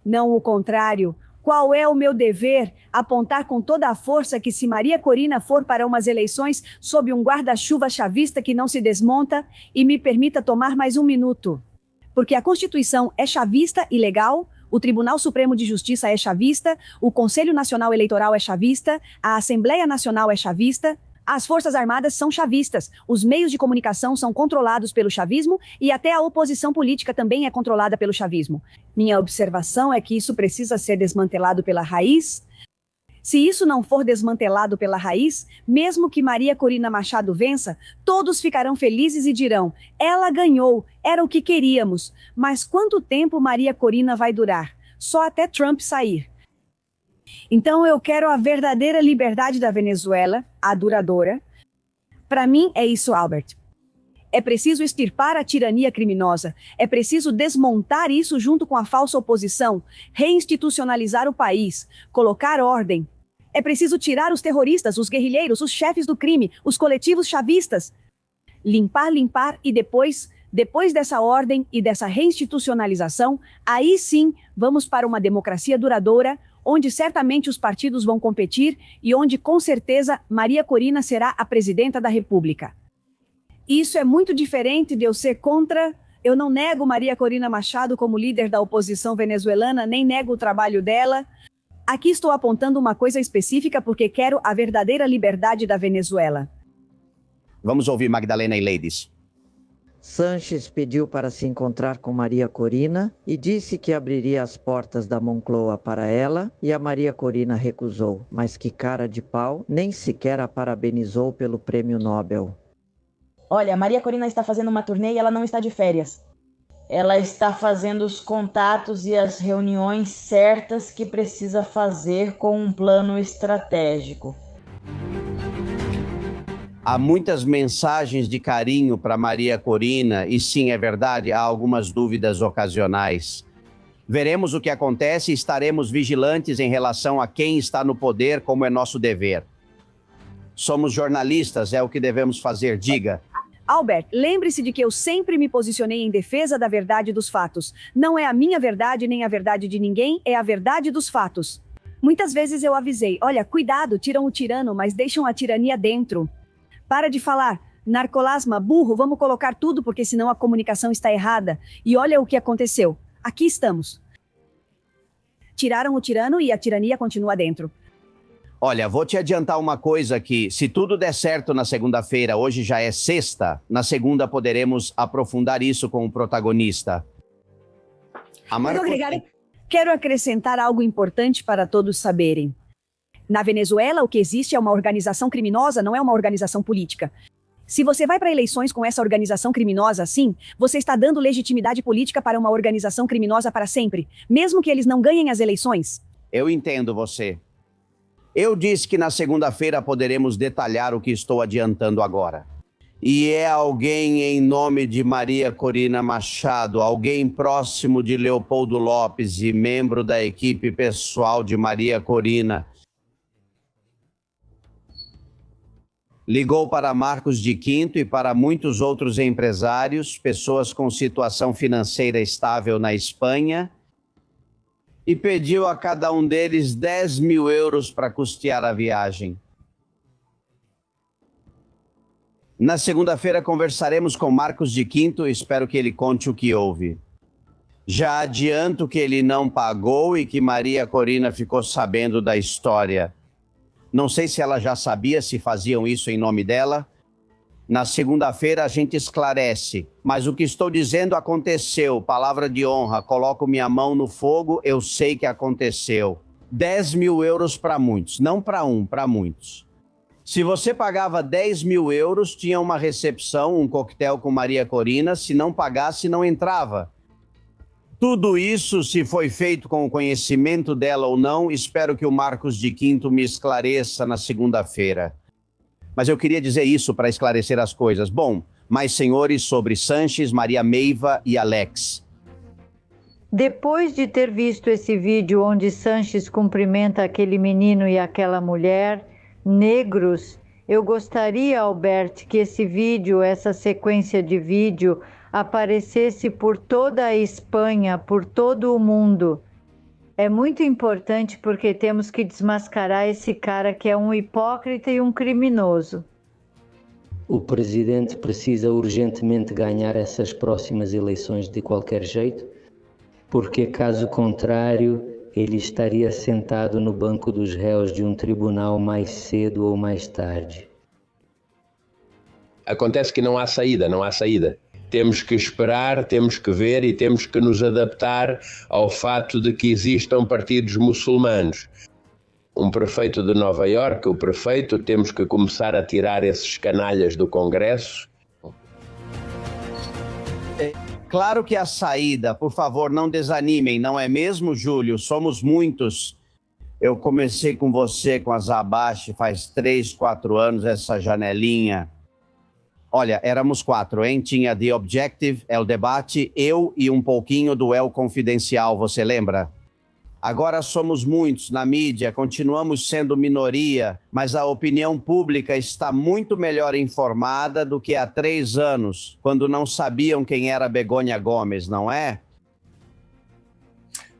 S4: Não o contrário. Qual é o meu dever? Apontar com toda a força que se Maria Corina for para umas eleições sob um guarda-chuva chavista que não se desmonta, e me permita tomar mais um minuto. Porque a Constituição é chavista e legal, o Tribunal Supremo de Justiça é chavista, o Conselho Nacional Eleitoral é chavista, a Assembleia Nacional é chavista, as Forças Armadas são chavistas, os meios de comunicação são controlados pelo chavismo e até a oposição política também é controlada pelo chavismo. Minha observação é que isso precisa ser desmantelado pela raiz. Se isso não for desmantelado pela raiz, mesmo que Maria Corina Machado vença, todos ficarão felizes e dirão: ela ganhou, era o que queríamos. Mas quanto tempo Maria Corina vai durar? Só até Trump sair. Então eu quero a verdadeira liberdade da Venezuela, a duradoura. Para mim é isso, Albert. É preciso extirpar a tirania criminosa. É preciso desmontar isso junto com a falsa oposição, reinstitucionalizar o país, colocar ordem. É preciso tirar os terroristas, os guerrilheiros, os chefes do crime, os coletivos chavistas. Limpar e depois dessa ordem e dessa reinstitucionalização, aí sim vamos para uma democracia duradoura, onde certamente os partidos vão competir e onde com certeza Maria Corina será a presidenta da República. Isso é muito diferente de eu ser contra. Eu não nego Maria Corina Machado como líder da oposição venezuelana, nem nego o trabalho dela. Aqui estou apontando uma coisa específica porque quero a verdadeira liberdade da Venezuela.
S2: Vamos ouvir Magdalena e Ladies.
S12: Sanches pediu para se encontrar com Maria Corina e disse que abriria as portas da Moncloa para ela, e a Maria Corina recusou, mas que cara de pau, nem sequer a parabenizou pelo prêmio Nobel.
S13: Olha, a Maria Corina está fazendo uma turnê e ela não está de férias. Ela está fazendo os contatos e as reuniões certas que precisa fazer com um plano estratégico.
S2: Há muitas mensagens de carinho para Maria Corina e sim, é verdade, há algumas dúvidas ocasionais. Veremos o que acontece e estaremos vigilantes em relação a quem está no poder, como é nosso dever. Somos jornalistas, é o que devemos fazer, diga.
S4: Albert, lembre-se de que eu sempre me posicionei em defesa da verdade dos fatos. Não é a minha verdade nem a verdade de ninguém, é a verdade dos fatos. Muitas vezes eu avisei, olha, cuidado, tiram o tirano, mas deixam a tirania dentro. Para de falar, narcolasma, burro, vamos colocar tudo porque senão a comunicação está errada. E olha o que aconteceu. Aqui estamos. Tiraram o tirano e a tirania continua dentro.
S2: Olha, vou te adiantar uma coisa aqui. Se tudo der certo na segunda-feira, hoje já é sexta, na segunda poderemos aprofundar isso com o protagonista.
S4: Quero acrescentar algo importante para todos saberem. Na Venezuela, o que existe é uma organização criminosa, não é uma organização política. Se você vai para eleições com essa organização criminosa assim, você está dando legitimidade política para uma organização criminosa para sempre, mesmo que eles não ganhem as eleições.
S2: Eu entendo você. Eu disse que na segunda-feira poderemos detalhar o que estou adiantando agora. E é alguém em nome de Maria Corina Machado, alguém próximo de Leopoldo Lopes e membro da equipe pessoal de Maria Corina. Ligou para Marcos de Quinto e para muitos outros empresários, pessoas com situação financeira estável na Espanha, e pediu a cada um deles 10 mil euros para custear a viagem. Na segunda-feira conversaremos com Marcos de Quinto e espero que ele conte o que houve. Já adianto que ele não pagou e que Maria Corina ficou sabendo da história. Não sei se ela já sabia se faziam isso em nome dela. Na segunda-feira a gente esclarece, mas o que estou dizendo aconteceu, palavra de honra, coloco minha mão no fogo, eu sei que aconteceu. 10 mil euros para muitos, não para um, para muitos. Se você pagava 10 mil euros, tinha uma recepção, um coquetel com Maria Corina, se não pagasse, não entrava. Tudo isso, se foi feito com o conhecimento dela ou não, espero que o Marcos de Quinto me esclareça na segunda-feira. Mas eu queria dizer isso para esclarecer as coisas. Bom, mais senhores sobre Sanches, Maria Meiva e Alex.
S12: Depois de ter visto esse vídeo onde Sanches cumprimenta aquele menino e aquela mulher, negros, eu gostaria, Albert, que esse vídeo, essa sequência de vídeo, aparecesse por toda a Espanha, por todo o mundo. É muito importante porque temos que desmascarar esse cara que é um hipócrita e um criminoso.
S14: O presidente precisa urgentemente ganhar essas próximas eleições de qualquer jeito, porque caso contrário, ele estaria sentado no banco dos réus de um tribunal mais cedo ou mais tarde.
S15: Acontece que não há saída, não há saída. Temos que esperar, temos que ver e temos que nos adaptar ao fato de que existam partidos muçulmanos. um prefeito de Nova Iorque, o prefeito, temos que começar a tirar esses canalhas do Congresso.
S2: Claro que a saída, por favor, não desanimem, não é mesmo, Júlio? Somos muitos. Eu comecei com você, com a Zabashi, faz 3, 4 anos, essa janelinha. Olha, éramos 4, hein? Tinha The Objective, El Debate, eu e um pouquinho do El Confidencial, você lembra? Agora somos muitos na mídia, continuamos sendo minoria, mas a opinião pública está muito melhor informada do que há 3 anos, quando não sabiam quem era Begônia Gomes, não é?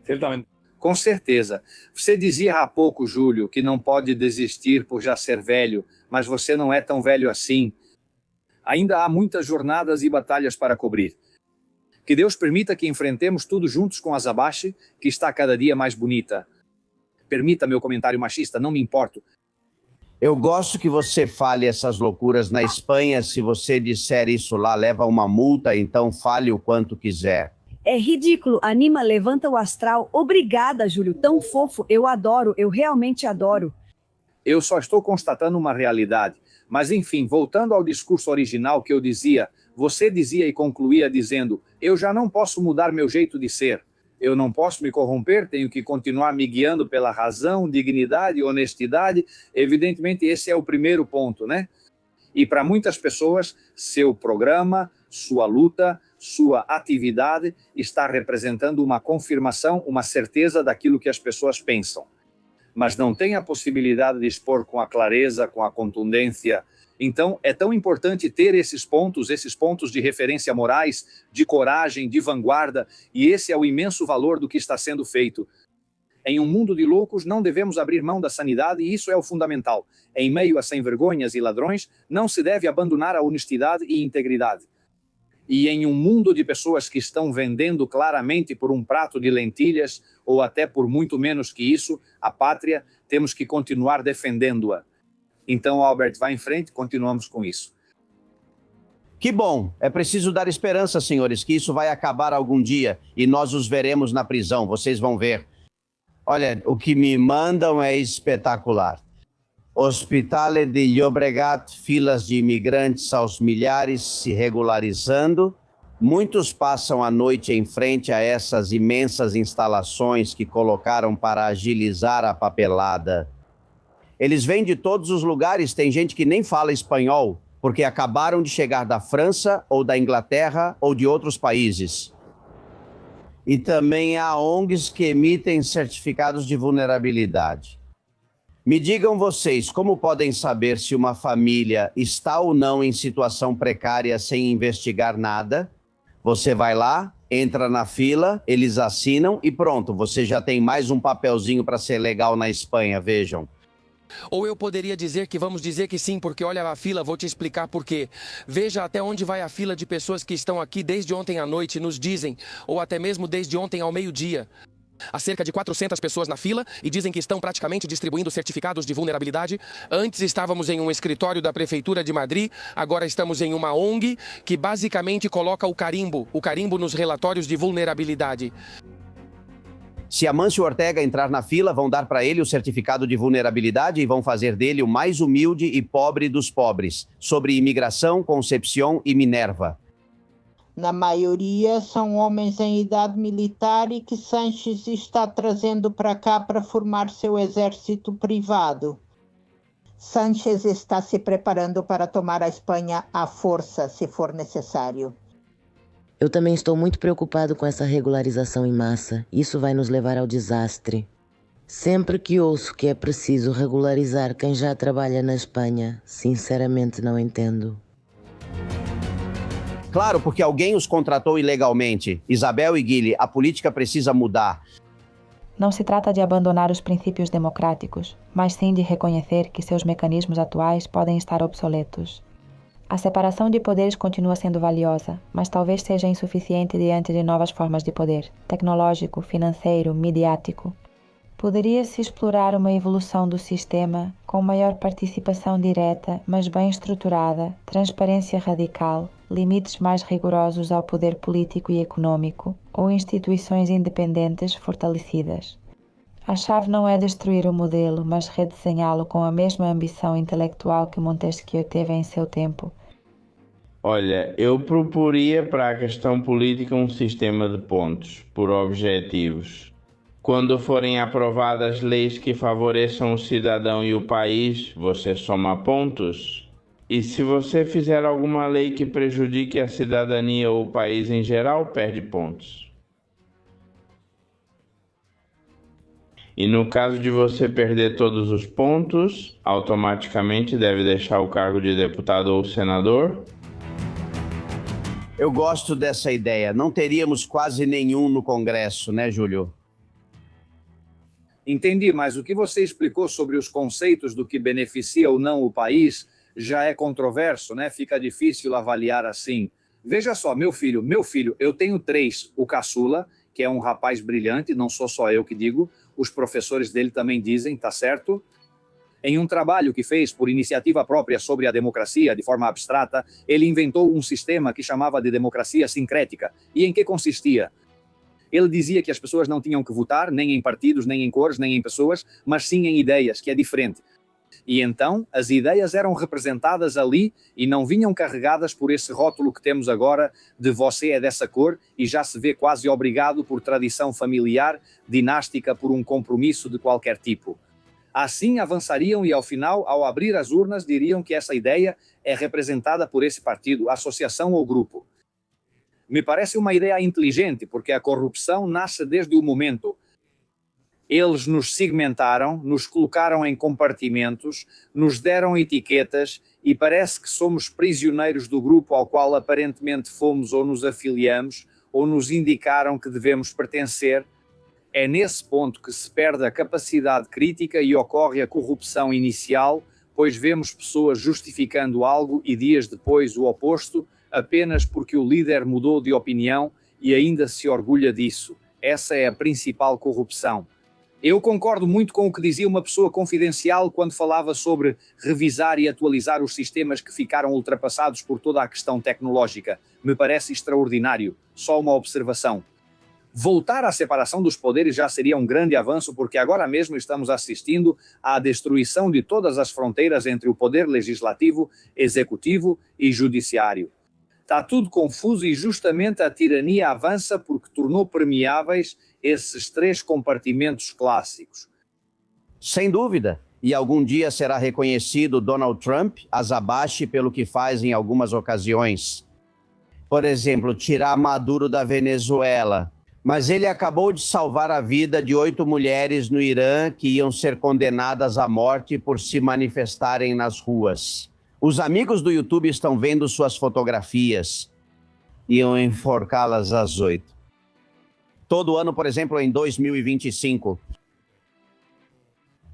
S5: Certamente. Com certeza. Você dizia há pouco, Júlio, que não pode desistir por já ser velho, mas você não é tão velho assim. Ainda há muitas jornadas e batalhas para cobrir. Que Deus permita que enfrentemos tudo juntos com a Zabashi, que está cada dia mais bonita. Permita meu comentário machista, não me importo.
S2: Eu gosto que você fale essas loucuras na Espanha. Se você disser isso lá, leva uma multa, então fale o quanto quiser.
S4: É ridículo, anima, levanta o astral. Obrigada, Júlio, tão fofo, eu adoro, eu realmente adoro.
S5: Eu só estou constatando uma realidade. Mas enfim, voltando ao discurso original que eu dizia, você dizia e concluía dizendo, eu já não posso mudar meu jeito de ser. Eu não posso me corromper, tenho que continuar me guiando pela razão, dignidade, honestidade. Evidentemente, esse é o primeiro ponto, né? E para muitas pessoas, seu programa, sua luta, sua atividade está representando uma confirmação, uma certeza daquilo que as pessoas pensam. Mas não tem a possibilidade de expor com a clareza, com a contundência. Então, é tão importante ter esses pontos de referência morais, de coragem, de vanguarda, e esse é o imenso valor do que está sendo feito. Em um mundo de loucos, não devemos abrir mão da sanidade, e isso é o fundamental. Em meio a sem-vergonhas e ladrões, não se deve abandonar a honestidade e integridade. E em um mundo de pessoas que estão vendendo claramente por um prato de lentilhas, ou até por muito menos que isso, a pátria, temos que continuar defendendo-a. Então, Albert, vá em frente, continuamos com isso.
S2: Que bom, é preciso dar esperança, senhores, que isso vai acabar algum dia, e nós os veremos na prisão, vocês vão ver. Olha, o que me mandam é espetacular. Hospital de Llobregat, filas de imigrantes aos milhares se regularizando. Muitos passam a noite em frente a essas imensas instalações que colocaram para agilizar a papelada. Eles vêm de todos os lugares, tem gente que nem fala espanhol, porque acabaram de chegar da França ou da Inglaterra ou de outros países. E também há ONGs que emitem certificados de vulnerabilidade. Me digam vocês, como podem saber se uma família está ou não em situação precária sem investigar nada? Você vai lá, entra na fila, eles assinam e pronto, você já tem mais um papelzinho para ser legal na Espanha, vejam.
S16: Ou eu poderia dizer que vamos dizer que sim, porque olha a fila, vou te explicar por quê. Veja até onde vai a fila de pessoas que estão aqui desde ontem à noite, nos dizem, ou até mesmo desde ontem ao meio-dia. Há cerca de 400 pessoas na fila e dizem que estão praticamente distribuindo certificados de vulnerabilidade. Antes estávamos em um escritório da Prefeitura de Madrid, agora estamos em uma ONG que basicamente coloca o carimbo nos relatórios de vulnerabilidade.
S2: Se Amancio Ortega entrar na fila, vão dar para ele o certificado de vulnerabilidade e vão fazer dele o mais humilde e pobre dos pobres, sobre imigração, Concepción e Minerva.
S17: Na maioria são homens em idade militar e que Sánchez está trazendo para cá para formar seu exército privado. Sánchez está se preparando para tomar a Espanha à força, se for necessário.
S18: Eu também estou muito preocupado com essa regularização em massa. Isso vai nos levar ao desastre. Sempre que ouço que é preciso regularizar quem já trabalha na Espanha, sinceramente não entendo.
S2: Claro, porque alguém os contratou ilegalmente. Isabel e Guilherme, a política precisa mudar.
S19: Não se trata de abandonar os princípios democráticos, mas sim de reconhecer que seus mecanismos atuais podem estar obsoletos. A separação de poderes continua sendo valiosa, mas talvez seja insuficiente diante de novas formas de poder, tecnológico, financeiro, midiático. Poderia-se explorar uma evolução do sistema com maior participação direta, mas bem estruturada, transparência radical, limites mais rigorosos ao poder político e econômico, ou instituições independentes fortalecidas. A chave não é destruir o modelo, mas redesenhá-lo com a mesma ambição intelectual que Montesquieu teve em seu tempo.
S20: Olha, eu proporia para a questão política um sistema de pontos, por objetivos. Quando forem aprovadas leis que favoreçam o cidadão e o país, você soma pontos. E se você fizer alguma lei que prejudique a cidadania ou o país em geral, perde pontos. E no caso de você perder todos os pontos, automaticamente deve deixar o cargo de deputado ou senador.
S2: Eu gosto dessa ideia. Não teríamos quase nenhum no Congresso, né, Júlio?
S5: Entendi, mas o que você explicou sobre os conceitos do que beneficia ou não o país já é controverso, né? Fica difícil avaliar assim. Veja só, meu filho, eu tenho 3. O caçula, que é um rapaz brilhante, não sou só eu que digo, os professores dele também dizem, tá certo? Em um trabalho que fez por iniciativa própria sobre a democracia, de forma abstrata, ele inventou um sistema que chamava de democracia sincrética. E em que consistia? Ele dizia que as pessoas não tinham que votar, nem em partidos, nem em cores, nem em pessoas, mas sim em ideias, que é diferente. E então, as ideias eram representadas ali e não vinham carregadas por esse rótulo que temos agora de você é dessa cor e já se vê quase obrigado por tradição familiar, dinástica, por um compromisso de qualquer tipo. Assim avançariam e ao final, ao abrir as urnas, diriam que essa ideia é representada por esse partido, associação ou grupo. Me parece uma ideia inteligente, porque a corrupção nasce desde o momento. Eles nos segmentaram, nos colocaram em compartimentos, nos deram etiquetas e parece que somos prisioneiros do grupo ao qual aparentemente fomos ou nos afiliamos ou nos indicaram que devemos pertencer. É nesse ponto que se perde a capacidade crítica e ocorre a corrupção inicial, pois vemos pessoas justificando algo e dias depois o oposto, apenas porque o líder mudou de opinião e ainda se orgulha disso. Essa é a principal corrupção. Eu concordo muito com o que dizia uma pessoa confidencial quando falava sobre revisar e atualizar os sistemas que ficaram ultrapassados por toda a questão tecnológica. Me parece extraordinário. Só uma observação. Voltar à separação dos poderes já seria um grande avanço, porque agora mesmo estamos assistindo à destruição de todas as fronteiras entre o poder legislativo, executivo e judiciário. Está tudo confuso e justamente a tirania avança porque tornou permeáveis esses 3 compartimentos clássicos.
S2: Sem dúvida. E algum dia será reconhecido Donald Trump, abaixo pelo que faz em algumas ocasiões. Por exemplo, tirar Maduro da Venezuela. Mas ele acabou de salvar a vida de 8 mulheres no Irã que iam ser condenadas à morte por se manifestarem nas ruas. Os amigos do YouTube estão vendo suas fotografias. Iam enforcá-las às 8. Todo ano, por exemplo, em 2025,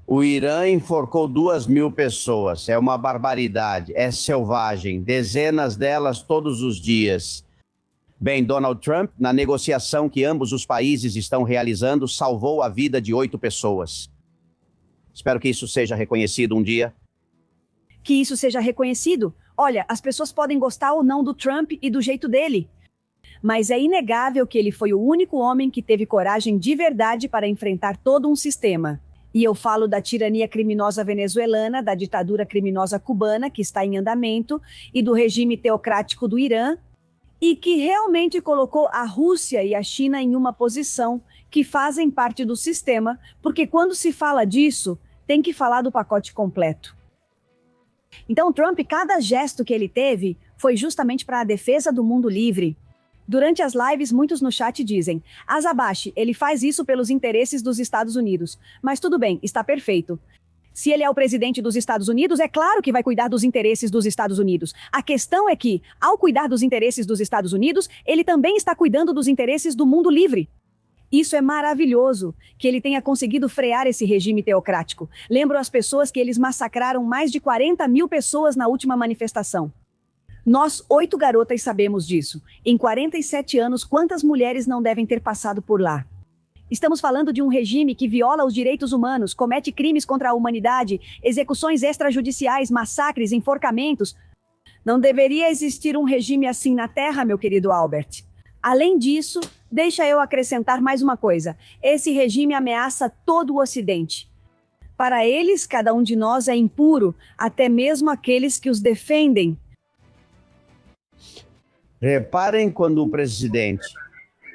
S2: o Irã enforcou 2.000 pessoas. É uma barbaridade, é selvagem. Dezenas delas todos os dias. Bem, Donald Trump, na negociação que ambos os países estão realizando, salvou a vida de 8 pessoas. Espero que isso seja reconhecido um dia.
S4: Que isso seja reconhecido? Olha, as pessoas podem gostar ou não do Trump e do jeito dele. Mas é inegável que ele foi o único homem que teve coragem de verdade para enfrentar todo um sistema. E eu falo da tirania criminosa venezuelana, da ditadura criminosa cubana, que está em andamento, e do regime teocrático do Irã, e que realmente colocou a Rússia e a China em uma posição que fazem parte do sistema, porque quando se fala disso, tem que falar do pacote completo. Então, Trump, cada gesto que ele teve foi justamente para a defesa do mundo livre. Durante as lives, muitos no chat dizem: Azabashi, ele faz isso pelos interesses dos Estados Unidos. Mas tudo bem, está perfeito. Se ele é o presidente dos Estados Unidos, é claro que vai cuidar dos interesses dos Estados Unidos. A questão é que, ao cuidar dos interesses dos Estados Unidos, ele também está cuidando dos interesses do mundo livre. Isso é maravilhoso, que ele tenha conseguido frear esse regime teocrático. Lembro as pessoas que eles massacraram mais de 40.000 pessoas na última manifestação. Nós, 8 garotas, sabemos disso. Em 47 anos, quantas mulheres não devem ter passado por lá? Estamos falando de um regime que viola os direitos humanos, comete crimes contra a humanidade, execuções extrajudiciais, massacres, enforcamentos. Não deveria existir um regime assim na Terra, meu querido Albert. Além disso, deixa eu acrescentar mais uma coisa. Esse regime ameaça todo o Ocidente. Para eles, cada um de nós é impuro, até mesmo aqueles que os defendem.
S2: Reparem quando o presidente...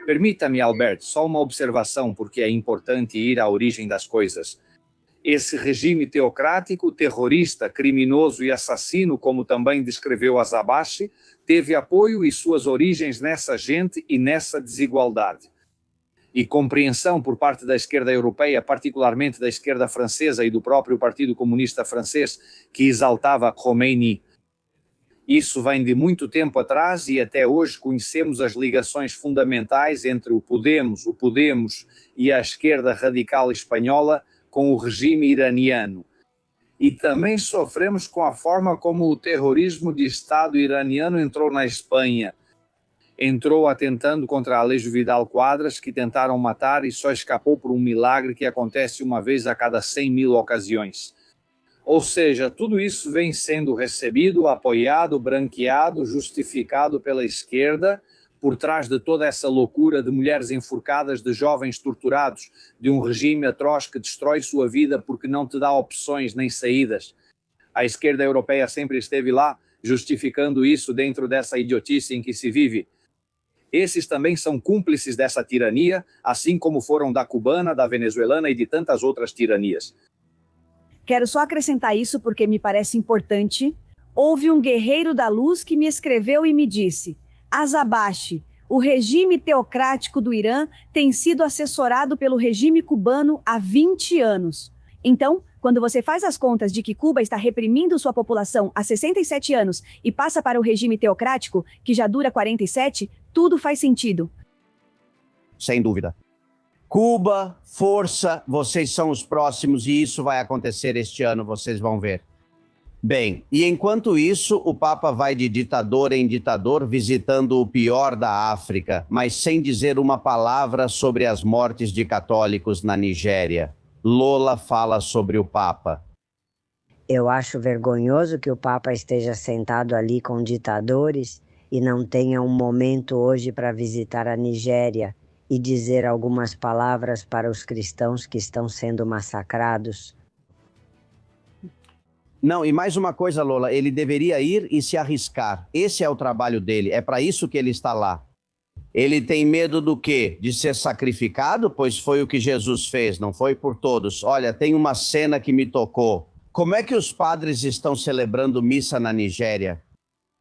S5: Permita-me, Albert, só uma observação, porque é importante ir à origem das coisas. Esse regime teocrático, terrorista, criminoso e assassino, como também descreveu Azabashi, teve apoio e suas origens nessa gente e nessa desigualdade. E compreensão por parte da esquerda europeia, particularmente da esquerda francesa e do próprio Partido Comunista Francês, que exaltava Khomeini. Isso vem de muito tempo atrás e até hoje conhecemos as ligações fundamentais entre o Podemos e a esquerda radical espanhola com o regime iraniano. E também sofremos com a forma como o terrorismo de Estado iraniano entrou na Espanha. Entrou atentando contra Alejo Vidal Quadras, que tentaram matar e só escapou por um milagre que acontece uma vez a cada 100.000 ocasiões. Ou seja, tudo isso vem sendo recebido, apoiado, branqueado, justificado pela esquerda, por trás de toda essa loucura de mulheres enforcadas, de jovens torturados, de um regime atroz que destrói sua vida porque não te dá opções nem saídas. A esquerda europeia sempre esteve lá, justificando isso dentro dessa idiotice em que se vive. Esses também são cúmplices dessa tirania, assim como foram da cubana, da venezuelana e de tantas outras tiranias.
S4: Quero só acrescentar isso porque me parece importante. Houve um guerreiro da luz que me escreveu e me disse: Azabashi, o regime teocrático do Irã tem sido assessorado pelo regime cubano há 20 anos. Então, quando você faz as contas de que Cuba está reprimindo sua população há 67 anos e passa para o regime teocrático, que já dura 47, tudo faz sentido.
S2: Sem dúvida. Cuba, força, vocês são os próximos e isso vai acontecer este ano, vocês vão ver. Bem, e enquanto isso, o Papa vai de ditador em ditador visitando o pior da África, mas sem dizer uma palavra sobre as mortes de católicos na Nigéria. Lola fala sobre o Papa.
S21: Eu acho vergonhoso que o Papa esteja sentado ali com ditadores e não tenha um momento hoje para visitar a Nigéria e dizer algumas palavras para os cristãos que estão sendo massacrados.
S2: Não, e mais uma coisa, Lola, ele deveria ir e se arriscar. Esse é o trabalho dele, é para isso que ele está lá. Ele tem medo do quê? De ser sacrificado? Pois foi o que Jesus fez, não foi por todos. Olha, tem uma cena que me tocou. Como é que os padres estão celebrando missa na Nigéria?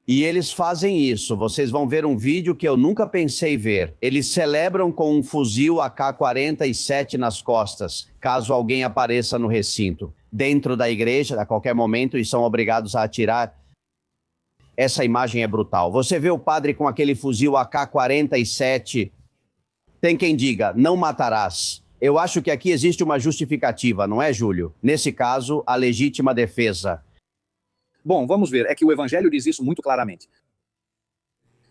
S2: E eles fazem isso, vocês vão ver um vídeo que eu nunca pensei ver. Eles celebram com um fuzil AK-47 nas costas, caso alguém apareça no recinto. Dentro da igreja, a qualquer momento, e são obrigados a atirar. Essa imagem é brutal. Você vê o padre com aquele fuzil AK-47. Tem quem diga, não matarás. Eu acho que aqui existe uma justificativa, não é, Júlio? Nesse caso, a legítima defesa.
S5: Bom, vamos ver, é que o Evangelho diz isso muito claramente.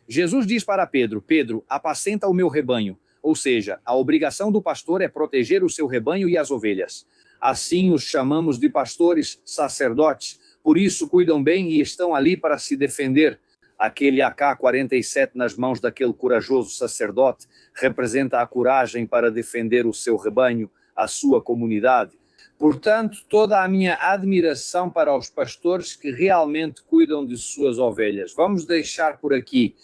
S5: Jesus diz para Pedro: Pedro, apacenta o meu rebanho. Ou seja, a obrigação do pastor é proteger o seu rebanho e as ovelhas. Assim os chamamos de pastores sacerdotes, por isso cuidam bem e estão ali para se defender. Aquele AK-47 nas mãos daquele corajoso sacerdote representa a coragem para defender o seu rebanho, a sua comunidade. Portanto, toda a minha admiração para os pastores que realmente cuidam de suas ovelhas. Vamos deixar por aqui.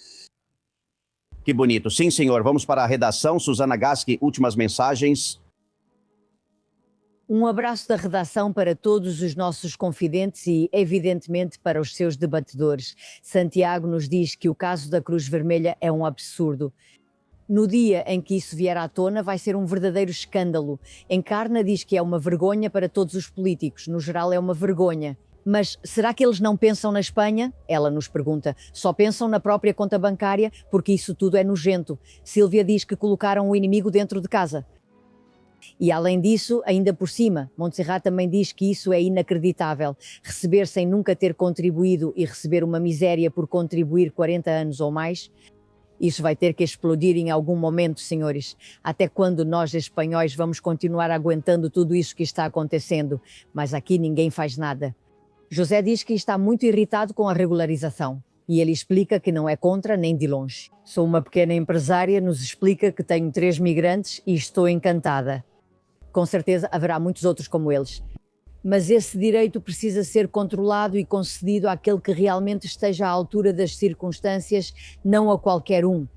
S2: Que bonito. Sim, senhor. Vamos para a redação. Susana Gaski, últimas mensagens.
S22: Um abraço da redação para todos os nossos confidentes e, evidentemente, para os seus debatedores. Santiago nos diz que o caso da Cruz Vermelha é um absurdo. No dia em que isso vier à tona, vai ser um verdadeiro escândalo. Encarna diz que é uma vergonha para todos os políticos. No geral, é uma vergonha. Mas será que eles não pensam na Espanha? Ela nos pergunta. Só pensam na própria conta bancária, porque isso tudo é nojento. Sílvia diz que colocaram o inimigo dentro de casa. E além disso, ainda por cima, Montserrat também diz que isso é inacreditável. Receber sem nunca ter contribuído e receber uma miséria por contribuir 40 anos ou mais, isso vai ter que explodir em algum momento, senhores. Até quando nós, espanhóis, vamos continuar aguentando tudo isso que está acontecendo? Mas aqui ninguém faz nada. José diz que está muito irritado com a regularização. E ele explica que não é contra nem de longe. Sou uma pequena empresária, nos explica que tenho 3 migrantes e estou encantada. Com certeza haverá muitos outros como eles. Mas esse direito precisa ser controlado e concedido àquele que realmente esteja à altura das circunstâncias, não a qualquer um.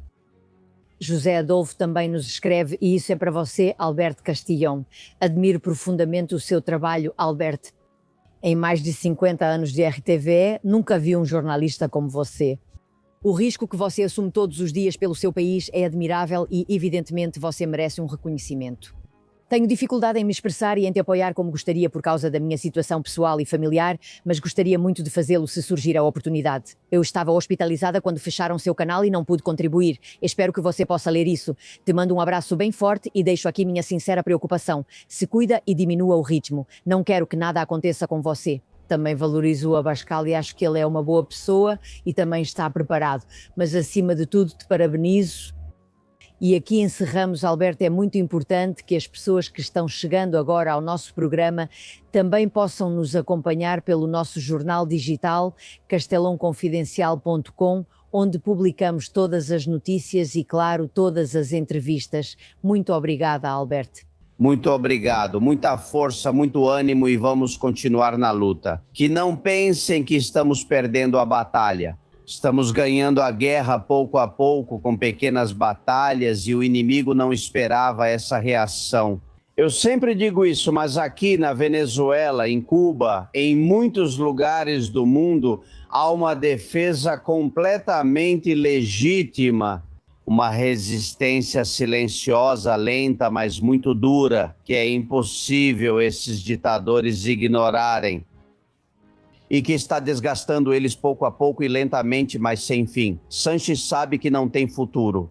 S22: José Adolfo também nos escreve, e isso é para você, Alberto Castillon. Admiro profundamente o seu trabalho, Alberto. Em mais de 50 anos de RTVE, nunca vi um jornalista como você. O risco que você assume todos os dias pelo seu país é admirável e, evidentemente, você merece um reconhecimento. Tenho dificuldade em me expressar e em te apoiar como gostaria por causa da minha situação pessoal e familiar, mas gostaria muito de fazê-lo se surgir a oportunidade. Eu estava hospitalizada quando fecharam seu canal e não pude contribuir. Espero que você possa ler isso. Te mando um abraço bem forte e deixo aqui minha sincera preocupação. Se cuida e diminua o ritmo. Não quero que nada aconteça com você. Também valorizo o Abascal e acho que ele é uma boa pessoa e também está preparado. Mas acima de tudo te parabenizo. E aqui encerramos, Alberto, é muito importante que as pessoas que estão chegando agora ao nosso programa também possam nos acompanhar pelo nosso jornal digital castelãoconfidencial.com, onde publicamos todas as notícias e, claro, todas as entrevistas. Muito obrigada, Alberto.
S2: Muito obrigado, muita força, muito ânimo e vamos continuar na luta. Que não pensem que estamos perdendo a batalha. Estamos ganhando a guerra pouco a pouco, com pequenas batalhas, e o inimigo não esperava essa reação. Eu sempre digo isso, mas aqui na Venezuela, em Cuba, em muitos lugares do mundo, há uma defesa completamente legítima, uma resistência silenciosa, lenta, mas muito dura, que é impossível esses ditadores ignorarem. E que está desgastando eles pouco a pouco e lentamente, mas sem fim. Sanches sabe que não tem futuro.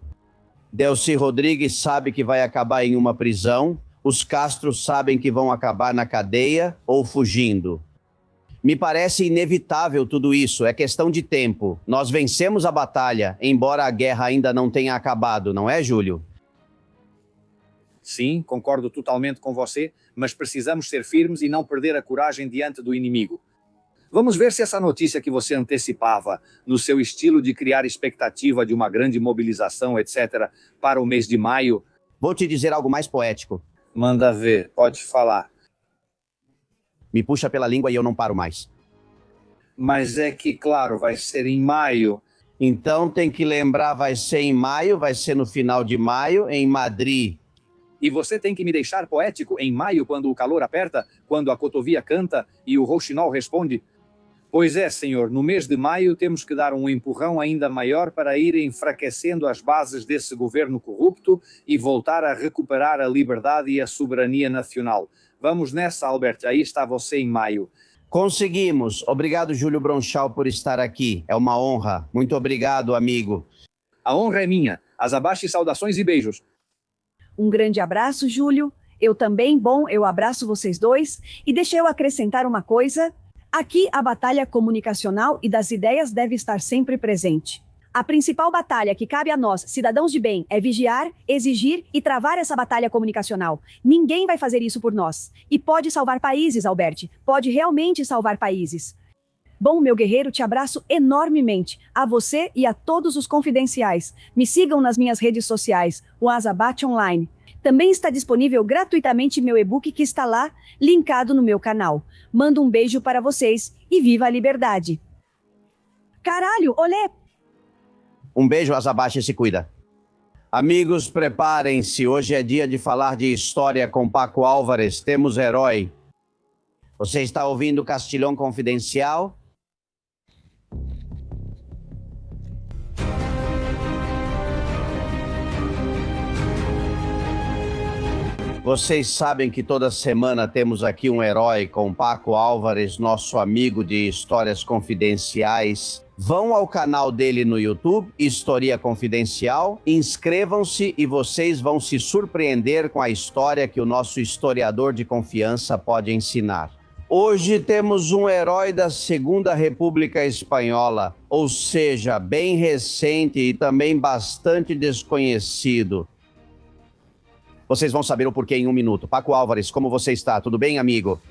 S2: Delcy Rodrigues sabe que vai acabar em uma prisão. Os Castros sabem que vão acabar na cadeia ou fugindo. Me parece inevitável tudo isso, é questão de tempo. Nós vencemos a batalha, embora a guerra ainda não tenha acabado, não é, Júlio?
S5: Sim, concordo totalmente com você, mas precisamos ser firmes e não perder a coragem diante do inimigo. Vamos ver se essa notícia que você antecipava, no seu estilo de criar expectativa de uma grande mobilização, etc., para o mês de maio...
S2: Vou te dizer algo mais poético.
S5: Manda ver, pode falar.
S2: Me puxa pela língua e eu não paro mais.
S5: Mas é que, claro, vai ser em maio.
S2: Então tem que lembrar, vai ser em maio, vai ser no final de maio, em Madrid.
S5: E você tem que me deixar poético em maio, quando o calor aperta, quando a cotovia canta e o rouxinol responde... Pois é, senhor, no mês de maio temos que dar um empurrão ainda maior para ir enfraquecendo as bases desse governo corrupto e voltar a recuperar a liberdade e a soberania nacional. Vamos nessa, Albert, aí está você em maio.
S2: Conseguimos. Obrigado, Júlio Bronchal, por estar aqui. É uma honra. Muito obrigado, amigo.
S5: A honra é minha. Azabache, saudações e beijos.
S4: Um grande abraço, Júlio. Eu também, eu abraço vocês dois. E deixa eu acrescentar uma coisa. Aqui, a batalha comunicacional e das ideias deve estar sempre presente. A principal batalha que cabe a nós, cidadãos de bem, é vigiar, exigir e travar essa batalha comunicacional. Ninguém vai fazer isso por nós. E pode salvar países, Albert. Pode realmente salvar países. Bom, meu guerreiro, te abraço enormemente. A você e a todos os confidenciais. Me sigam nas minhas redes sociais, o Azabache Online. Também está disponível gratuitamente meu e-book que está lá, linkado no meu canal. Mando um beijo para vocês e viva a liberdade. Caralho, olé!
S2: Um beijo, Azabache, se cuida. Amigos, preparem-se. Hoje é dia de falar de história com Paco Álvares. Temos herói. Você está ouvindo Castilhão Confidencial? Vocês sabem que toda semana temos aqui um herói com Paco Álvares, nosso amigo de histórias confidenciais. Vão ao canal dele no YouTube, História Confidencial, inscrevam-se e vocês vão se surpreender com a história que o nosso historiador de confiança pode ensinar. Hoje temos um herói da Segunda República Espanhola, ou seja, bem recente e também bastante desconhecido. Vocês vão saber o porquê em um minuto. Paco Álvares, como você está? Tudo bem, amigo?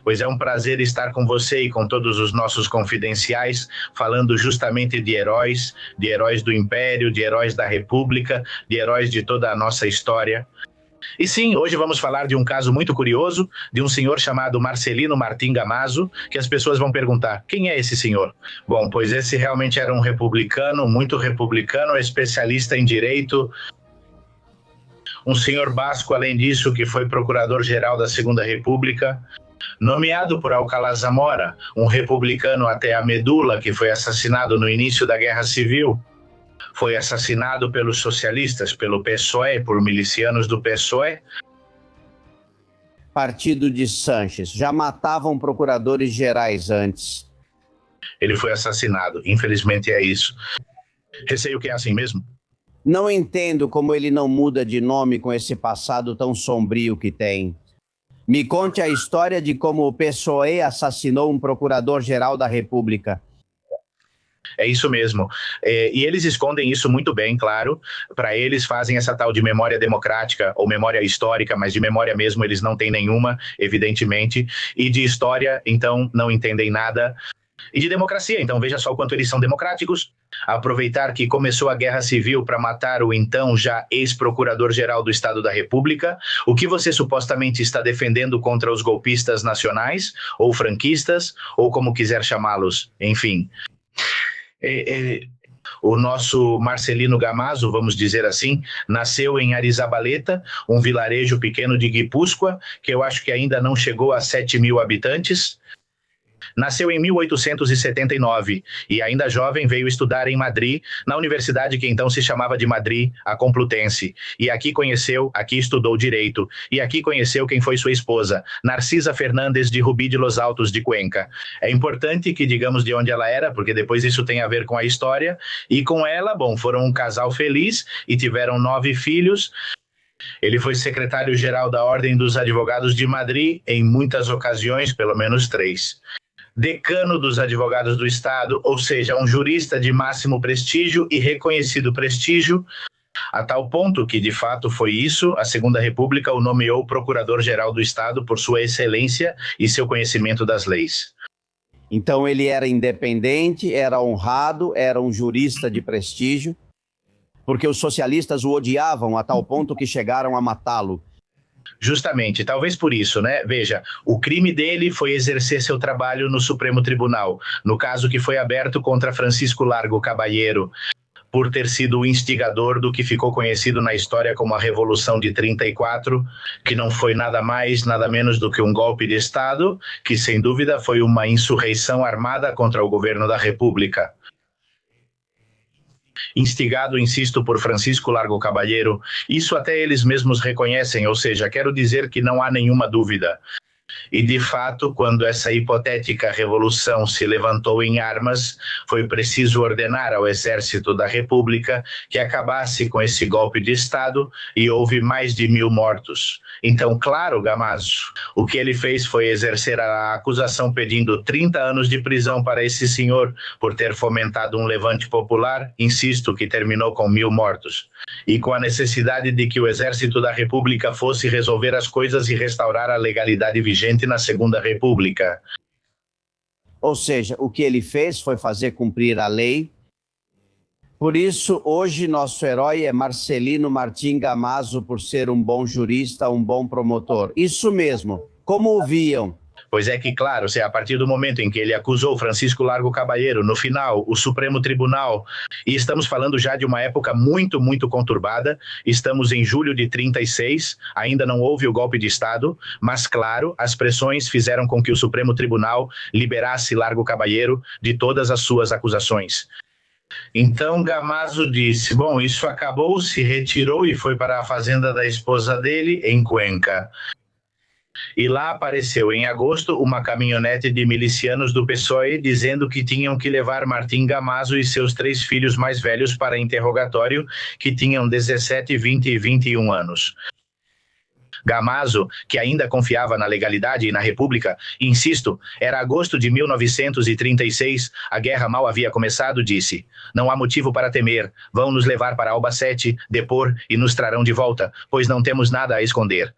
S1: Pois é um prazer estar com você e com todos os nossos confidenciais, falando justamente de heróis do Império, de heróis da República, de heróis de toda a nossa história. E sim, hoje vamos falar de um caso muito curioso, de um senhor chamado Marcelino Martim Gamazo, que as pessoas vão perguntar, quem é esse senhor? Bom, pois esse realmente era um republicano, muito republicano, especialista em direito, um senhor basco, além disso, que foi procurador-geral da Segunda República, nomeado por Alcalá Zamora, um republicano até a medula, que foi assassinado no início da Guerra Civil, foi assassinado pelos socialistas, pelo PSOE, por milicianos do PSOE.
S2: Partido de Sanches, já matavam procuradores gerais antes.
S1: Ele foi assassinado, infelizmente é isso. Receio que é assim mesmo.
S2: Não entendo como ele não muda de nome com esse passado tão sombrio que tem. Me conte a história de como o PSOE assassinou um procurador-geral da República.
S1: É isso mesmo. E eles escondem isso muito bem, claro. Para eles fazem essa tal de memória democrática ou memória histórica, mas de memória mesmo eles não têm nenhuma, evidentemente. E de história, então, não entendem nada. E de democracia, então veja só o quanto eles são democráticos. Aproveitar que começou a Guerra Civil para matar o então já ex-procurador-geral do Estado da República, o que você supostamente está defendendo contra os golpistas nacionais, ou franquistas, ou como quiser chamá-los, enfim. O nosso Marcelino Gamazo, vamos dizer assim, nasceu em Arizabaleta, um vilarejo pequeno de Guipúzcoa, que eu acho que ainda não chegou a 7.000 habitantes. Nasceu em 1879 e, ainda jovem, veio estudar em Madrid, na universidade que então se chamava de Madrid, a Complutense. E aqui estudou Direito, e aqui conheceu quem foi sua esposa, Narcisa Fernandes de Rubi de los Altos de Cuenca. É importante que digamos de onde ela era, porque depois isso tem a ver com a história, e com ela, bom, foram um casal feliz e tiveram 9 filhos. Ele foi secretário-geral da Ordem dos Advogados de Madrid em muitas ocasiões, pelo menos 3. Decano dos advogados do Estado, ou seja, um jurista de máximo prestígio e reconhecido prestígio, a tal ponto que, de fato, foi isso, a Segunda República o nomeou procurador-geral do Estado por sua excelência e seu conhecimento das leis.
S2: Então ele era independente, era honrado, era um jurista de prestígio, porque os socialistas o odiavam a tal ponto que chegaram a matá-lo.
S1: Justamente, talvez por isso, né? Veja, o crime dele foi exercer seu trabalho no Supremo Tribunal, no caso que foi aberto contra Francisco Largo Caballero, por ter sido o instigador do que ficou conhecido na história como a Revolução de 34, que não foi nada mais, nada menos do que um golpe de Estado, que sem dúvida foi uma insurreição armada contra o governo da República. Instigado, insisto, por Francisco Largo Caballero, isso até eles mesmos reconhecem, ou seja, quero dizer que não há nenhuma dúvida. E, de fato, quando essa hipotética revolução se levantou em armas, foi preciso ordenar ao Exército da República que acabasse com esse golpe de Estado e houve mais de 1.000 mortos. Então, claro, Gamazo, o que ele fez foi exercer a acusação pedindo 30 anos de prisão para esse senhor por ter fomentado um levante popular, insisto, que terminou com 1.000 mortos. E com a necessidade de que o Exército da República fosse resolver as coisas e restaurar a legalidade vigente na Segunda República.
S2: Ou seja, o que ele fez foi fazer cumprir a lei. Por isso, hoje, nosso herói é Marcelino Martim Gamazo, por ser um bom jurista, um bom promotor. Isso mesmo. Como o viam?
S1: Pois é que, claro, se a partir do momento em que ele acusou Francisco Largo Caballero, no final, o Supremo Tribunal, e estamos falando já de uma época muito, muito conturbada, estamos em julho de 36, ainda não houve o golpe de Estado, mas, claro, as pressões fizeram com que o Supremo Tribunal liberasse Largo Caballero de todas as suas acusações. Então Gamazo disse, bom, isso acabou, se retirou e foi para a fazenda da esposa dele, em Cuenca. E lá apareceu em agosto uma caminhonete de milicianos do PSOE dizendo que tinham que levar Martim Gamazo e seus 3 filhos mais velhos para interrogatório, que tinham 17, 20 e 21 anos. Gamazo, que ainda confiava na legalidade e na República, insisto, era agosto de 1936, a guerra mal havia começado, disse, não há motivo para temer, vão nos levar para Albacete, depor e nos trarão de volta, pois não temos nada a esconder.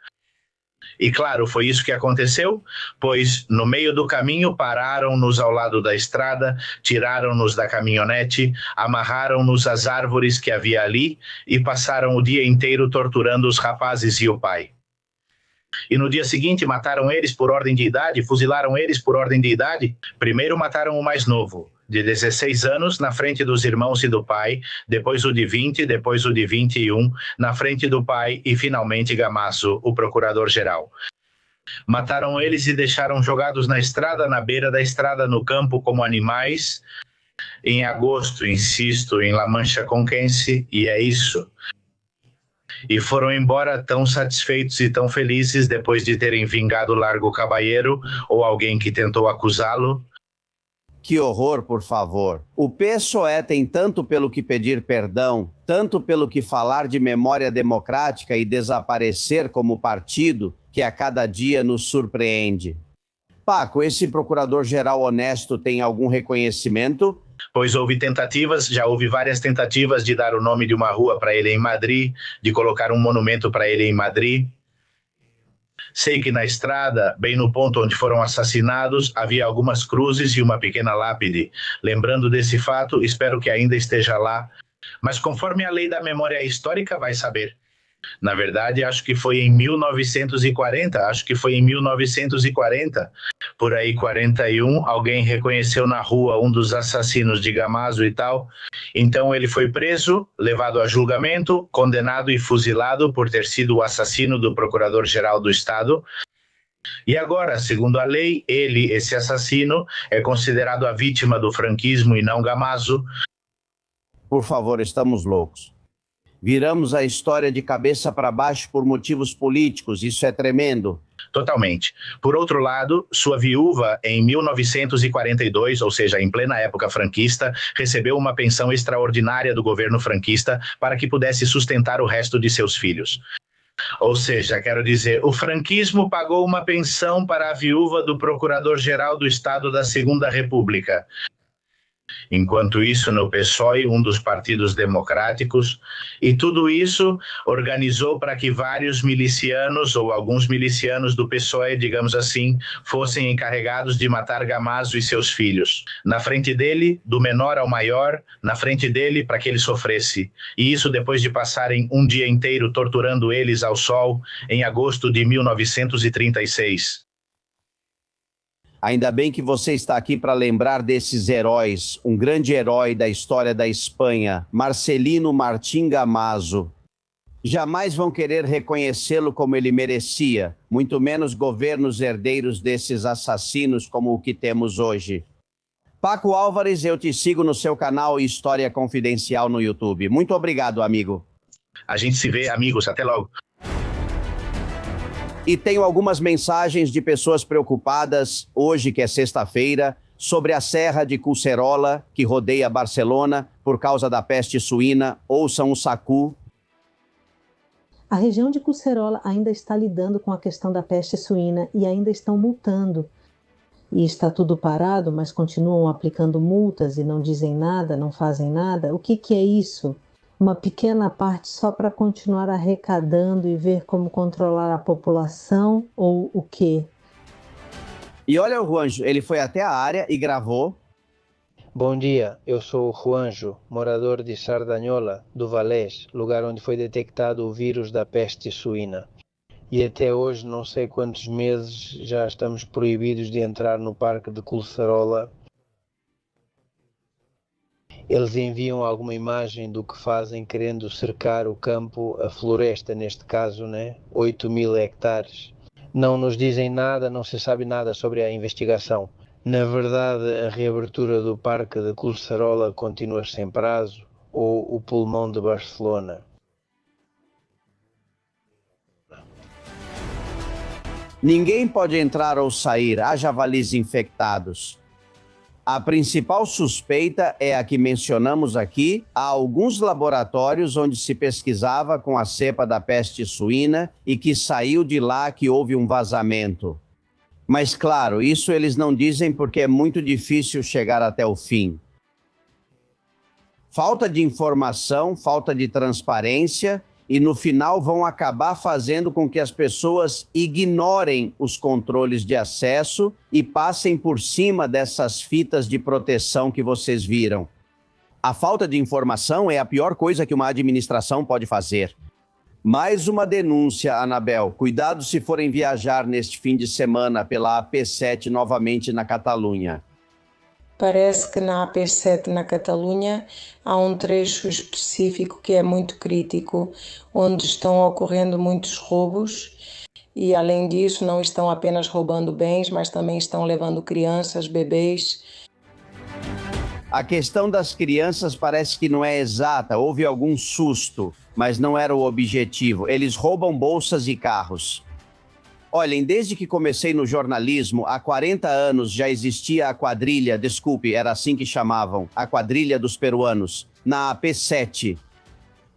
S1: E claro, foi isso que aconteceu, pois no meio do caminho pararam-nos ao lado da estrada, tiraram-nos da caminhonete, amarraram-nos às árvores que havia ali e passaram o dia inteiro torturando os rapazes e o pai. E no dia seguinte mataram eles por ordem de idade, fuzilaram eles por ordem de idade. Primeiro mataram o mais novo, de 16 anos, na frente dos irmãos e do pai, depois o de 20, depois o de 21, na frente do pai e finalmente Gamazo, o procurador-geral. Mataram eles e deixaram jogados na estrada, na beira da estrada, no campo, como animais. Em agosto, insisto, em La Mancha-Conquense, e é isso. E foram embora tão satisfeitos e tão felizes depois de terem vingado Largo Caballero ou alguém que tentou acusá-lo.
S2: Que horror, por favor. O PSOE tem tanto pelo que pedir perdão, tanto pelo que falar de memória democrática e desaparecer como partido, que a cada dia nos surpreende. Paco, esse procurador-geral honesto tem algum reconhecimento?
S1: Pois houve tentativas, já houve várias tentativas de dar o nome de uma rua para ele em Madrid, de colocar um monumento para ele em Madrid. Sei que na estrada, bem no ponto onde foram assassinados, havia algumas cruzes e uma pequena lápide. Lembrando desse fato, espero que ainda esteja lá. Mas conforme a lei da memória histórica, vai saber. Na verdade, acho que foi em 1940, por aí 41, alguém reconheceu na rua um dos assassinos de Gamazo e tal. Então ele foi preso, levado a julgamento, condenado e fuzilado por ter sido o assassino do procurador-geral do Estado. E agora, segundo a lei, ele, esse assassino, é considerado a vítima do franquismo e não Gamazo.
S2: Por favor, estamos loucos. Viramos a história de cabeça para baixo por motivos políticos, isso é tremendo.
S1: Totalmente. Por outro lado, sua viúva, em 1942, ou seja, em plena época franquista, recebeu uma pensão extraordinária do governo franquista para que pudesse sustentar o resto de seus filhos. Ou seja, quero dizer, o franquismo pagou uma pensão para a viúva do procurador-geral do Estado da Segunda República. Enquanto isso, no PSOE, um dos partidos democráticos, e tudo isso organizou para que vários milicianos, ou alguns milicianos do PSOE, digamos assim, fossem encarregados de matar Gamazo e seus filhos. Na frente dele, do menor ao maior, na frente dele, para que ele sofresse. E isso depois de passarem um dia inteiro torturando eles ao sol, em agosto de 1936.
S2: Ainda bem que você está aqui para lembrar desses heróis, um grande herói da história da Espanha, Marcelino Martín Gamazo. Jamais vão querer reconhecê-lo como ele merecia, muito menos governos herdeiros desses assassinos como o que temos hoje. Paco Álvares, eu te sigo no seu canal História Confidencial no YouTube. Muito obrigado, amigo.
S1: A gente se vê, amigos. Até logo.
S2: E tenho algumas mensagens de pessoas preocupadas, hoje que é sexta-feira, sobre a Serra de Collserola, que rodeia Barcelona, por causa da peste suína. Ouçam o Sacu.
S3: A região de Collserola ainda está lidando com a questão da peste suína e ainda estão multando. E está tudo parado, mas continuam aplicando multas e não dizem nada, não fazem nada. O que é isso? Uma pequena parte só para continuar arrecadando e ver como controlar a população ou o quê?
S2: E olha o Juanjo, ele foi até a área e gravou.
S14: Bom dia, eu sou o Juanjo, morador de Sardanhola, do Valés, lugar onde foi detectado o vírus da peste suína. E até hoje, não sei quantos meses, já estamos proibidos de entrar no parque de Collserola. Eles enviam alguma imagem do que fazem querendo cercar o campo, a floresta neste caso, né? 8.000 hectares. Não nos dizem nada, não se sabe nada sobre a investigação. Na verdade, a reabertura do parque de Collserola continua sem prazo, ou o pulmão de Barcelona.
S2: Ninguém pode entrar ou sair, há javalis infectados. A principal suspeita é a que mencionamos aqui. Há alguns laboratórios onde se pesquisava com a cepa da peste suína e que saiu de lá que houve um vazamento. Mas claro, isso eles não dizem porque é muito difícil chegar até o fim. Falta de informação, falta de transparência e no final vão acabar fazendo com que as pessoas ignorem os controles de acesso e passem por cima dessas fitas de proteção que vocês viram. A falta de informação é a pior coisa que uma administração pode fazer. Mais uma denúncia, Anabel. Cuidado se forem viajar neste fim de semana pela AP7 novamente na Catalunha.
S6: Parece que na AP7 na Catalunha há um trecho específico que é muito crítico, onde estão ocorrendo muitos roubos e, além disso, não estão apenas roubando bens, mas também estão levando crianças, bebês.
S2: A questão das crianças parece que não é exata, houve algum susto, mas não era o objetivo. Eles roubam bolsas e carros. Olhem, desde que comecei no jornalismo, há 40 anos já existia a quadrilha, desculpe, era assim que chamavam, a quadrilha dos peruanos, na AP7,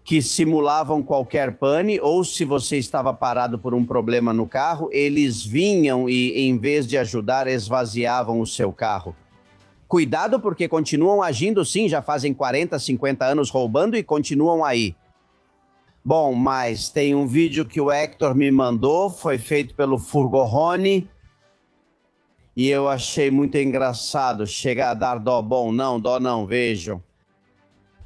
S2: que simulavam qualquer pane, ou se você estava parado por um problema no carro, eles vinham e, em vez de ajudar, esvaziavam o seu carro. Cuidado, porque continuam agindo sim, já fazem 40, 50 anos roubando e continuam aí. Bom, mas tem um vídeo que o Hector me mandou, foi feito pelo Furgorrone, e eu achei muito engraçado. Chega a dar dó. Bom, não, dó não, vejam.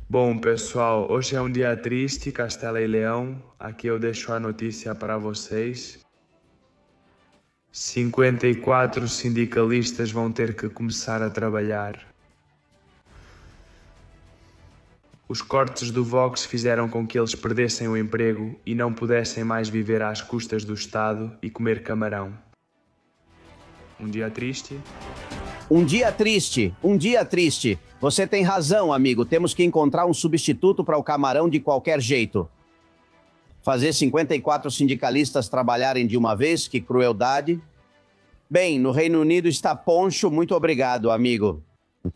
S7: Bom, pessoal, hoje é um dia triste, Castela e Leão. Aqui eu deixo a notícia para vocês. 54 sindicalistas vão ter que começar a trabalhar. Os cortes do Vox fizeram com que eles perdessem o emprego e não pudessem mais viver às custas do Estado e comer camarão. Um dia triste?
S2: Um dia triste, um dia triste. Você tem razão, amigo. Temos que encontrar um substituto para o camarão de qualquer jeito. Fazer 54 sindicalistas trabalharem de uma vez, que crueldade. Bem, no Reino Unido está poncho. Muito obrigado, amigo.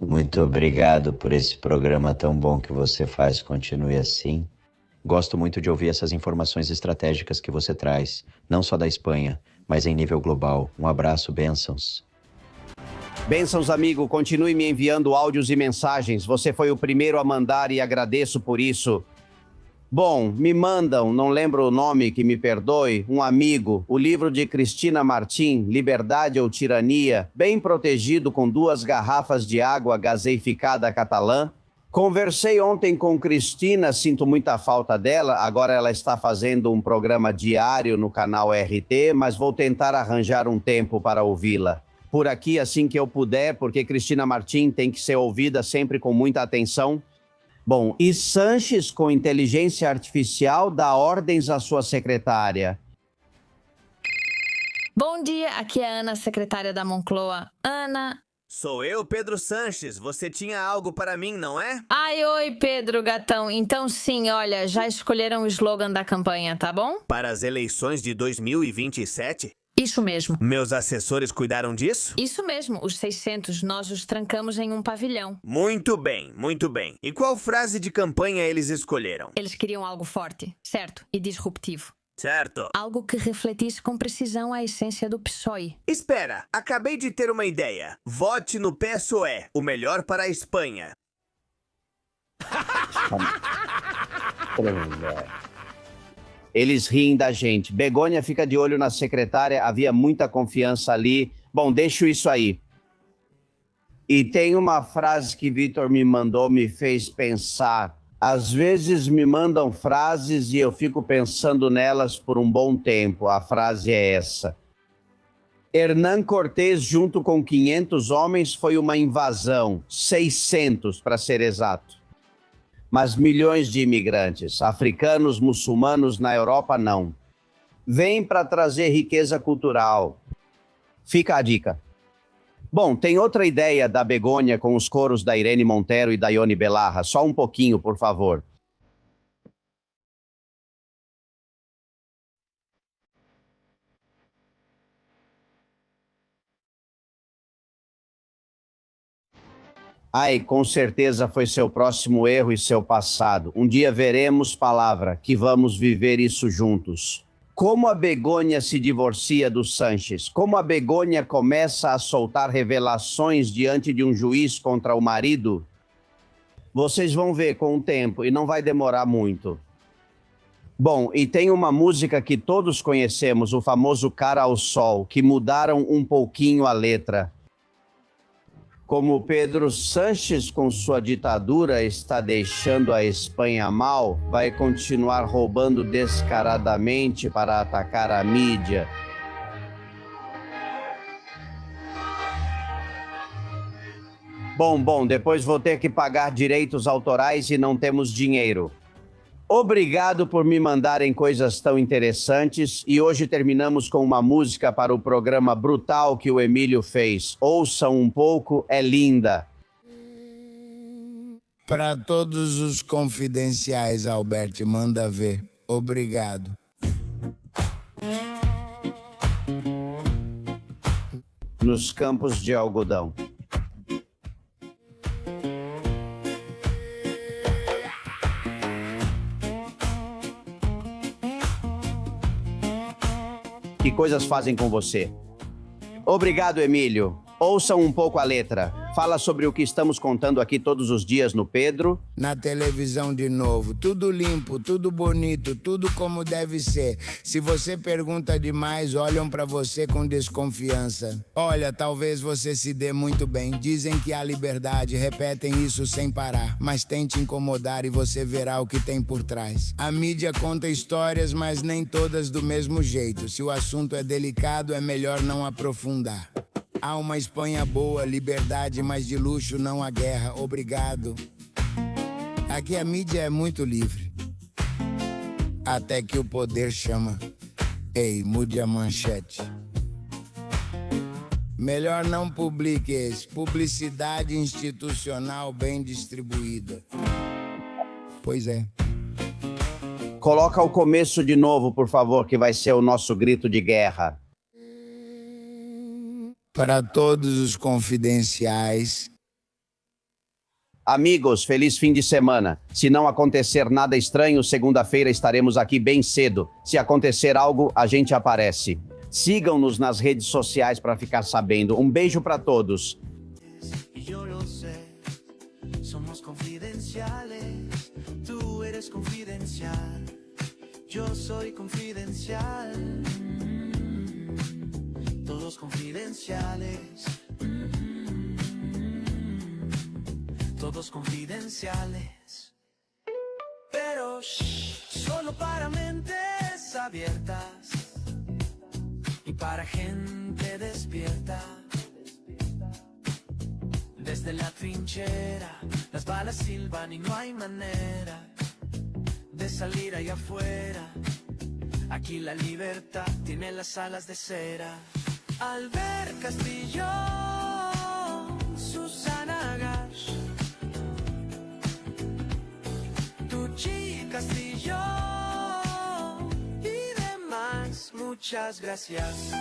S23: Muito obrigado por esse programa tão bom que você faz. Continue assim. Gosto muito de ouvir essas informações estratégicas que você traz, não só da Espanha, mas em nível global. Um abraço, bênçãos.
S2: Bênçãos, amigo. Continue me enviando áudios e mensagens. Você foi o primeiro a mandar e agradeço por isso. Bom, me mandam, não lembro o nome, que me perdoe, um amigo, o livro de Cristina Martim, Liberdade ou Tirania, bem protegido com 2 garrafas de água gaseificada catalã. Conversei ontem com Cristina, sinto muita falta dela, agora ela está fazendo um programa diário no canal RT, mas vou tentar arranjar um tempo para ouvi-la. Por aqui, assim que eu puder, porque Cristina Martim tem que ser ouvida sempre com muita atenção. Bom, e Sanches, com inteligência artificial, dá ordens à sua secretária.
S24: Bom dia, aqui é a Ana, secretária da Moncloa. Ana...
S25: Sou eu, Pedro Sanches. Você tinha algo para mim, não é?
S24: Ai, oi, Pedro, gatão. Então sim, olha, já escolheram o slogan da campanha, tá bom?
S25: Para as eleições de 2027?
S24: Isso mesmo.
S25: Meus assessores cuidaram disso?
S24: Isso mesmo, os 600, nós os trancamos em um pavilhão.
S25: Muito bem, muito bem. E qual frase de campanha eles escolheram?
S24: Eles queriam algo forte, certo, e disruptivo.
S25: Certo.
S24: Algo que refletisse com precisão a essência do PSOE.
S25: Espera, acabei de ter uma ideia. Vote no PSOE, o melhor para a Espanha.
S2: Eles riem da gente. Begônia fica de olho na secretária, havia muita confiança ali. Bom, deixo isso aí. E tem uma frase que Vitor me mandou, me fez pensar. Às vezes me mandam frases e eu fico pensando nelas por um bom tempo. A frase é essa. Hernán Cortés, junto com 500 homens, foi uma invasão. 600, para ser exato. Mas milhões de imigrantes, africanos, muçulmanos, na Europa, não. Vêm para trazer riqueza cultural. Fica a dica. Bom, tem outra ideia da Begônia com os coros da Irene Montero e da Ione Belarra. Só um pouquinho, por favor. Ai, com certeza foi seu próximo erro e seu passado. Um dia veremos, palavra, que vamos viver isso juntos. Como a Begônia se divorcia do Sanches? Como a Begônia começa a soltar revelações diante de um juiz contra o marido? Vocês vão ver com o tempo e não vai demorar muito. Bom, e tem uma música que todos conhecemos, o famoso Cara ao Sol, que mudaram um pouquinho a letra. Como Pedro Sánchez, com sua ditadura, está deixando a Espanha mal, vai continuar roubando descaradamente para atacar a mídia. Bom, depois vou ter que pagar direitos autorais e não temos dinheiro. Obrigado por me mandarem coisas tão interessantes e hoje terminamos com uma música para o programa brutal que o Emílio fez. Ouçam um pouco, é linda.
S8: Para todos os confidenciais, Albert, manda ver. Obrigado.
S2: Nos campos de algodão. Que coisas fazem com você? Obrigado, Emílio. Ouçam um pouco a letra. Fala sobre o que estamos contando aqui todos os dias no Pedro.
S8: Na televisão de novo, tudo limpo, tudo bonito, tudo como deve ser. Se você pergunta demais, olham pra você com desconfiança. Olha, talvez você se dê muito bem. Dizem que há liberdade, repetem isso sem parar. Mas tente incomodar e você verá o que tem por trás. A mídia conta histórias, mas nem todas do mesmo jeito. Se o assunto é delicado, é melhor não aprofundar. Há uma Espanha boa, liberdade, mas de luxo não há guerra. Obrigado. Aqui a mídia é muito livre. Até que o poder chama. Ei, mude a manchete. Melhor não publique esse. Publicidade institucional bem distribuída. Pois é.
S2: Coloca o começo de novo, por favor, que vai ser o nosso grito de guerra.
S8: Para todos os confidenciais.
S2: Amigos, feliz fim de semana. Se não acontecer nada estranho, segunda-feira estaremos aqui bem cedo. Se acontecer algo, a gente aparece. Sigam-nos nas redes sociais para ficar sabendo. Um beijo para todos.
S9: Somos confidenciales. Tú eres confidencial. Yo soy confidencial. Todos confidenciales. Todos confidenciales. Pero solo para mentes abiertas y para gente despierta. Desde la trinchera las balas silban y no hay manera de salir allá afuera. Aquí la libertad tiene las alas de cera. Albert Castillo, Susana Gash, Tucci Castillo y demás, muchas gracias.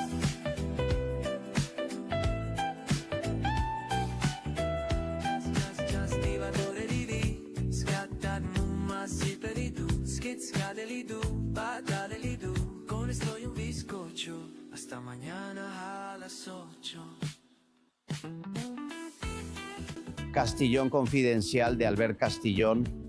S9: Con esto y un bizcocho, hasta mañana a las 8.
S2: Castillón Confidencial de Albert Castillón.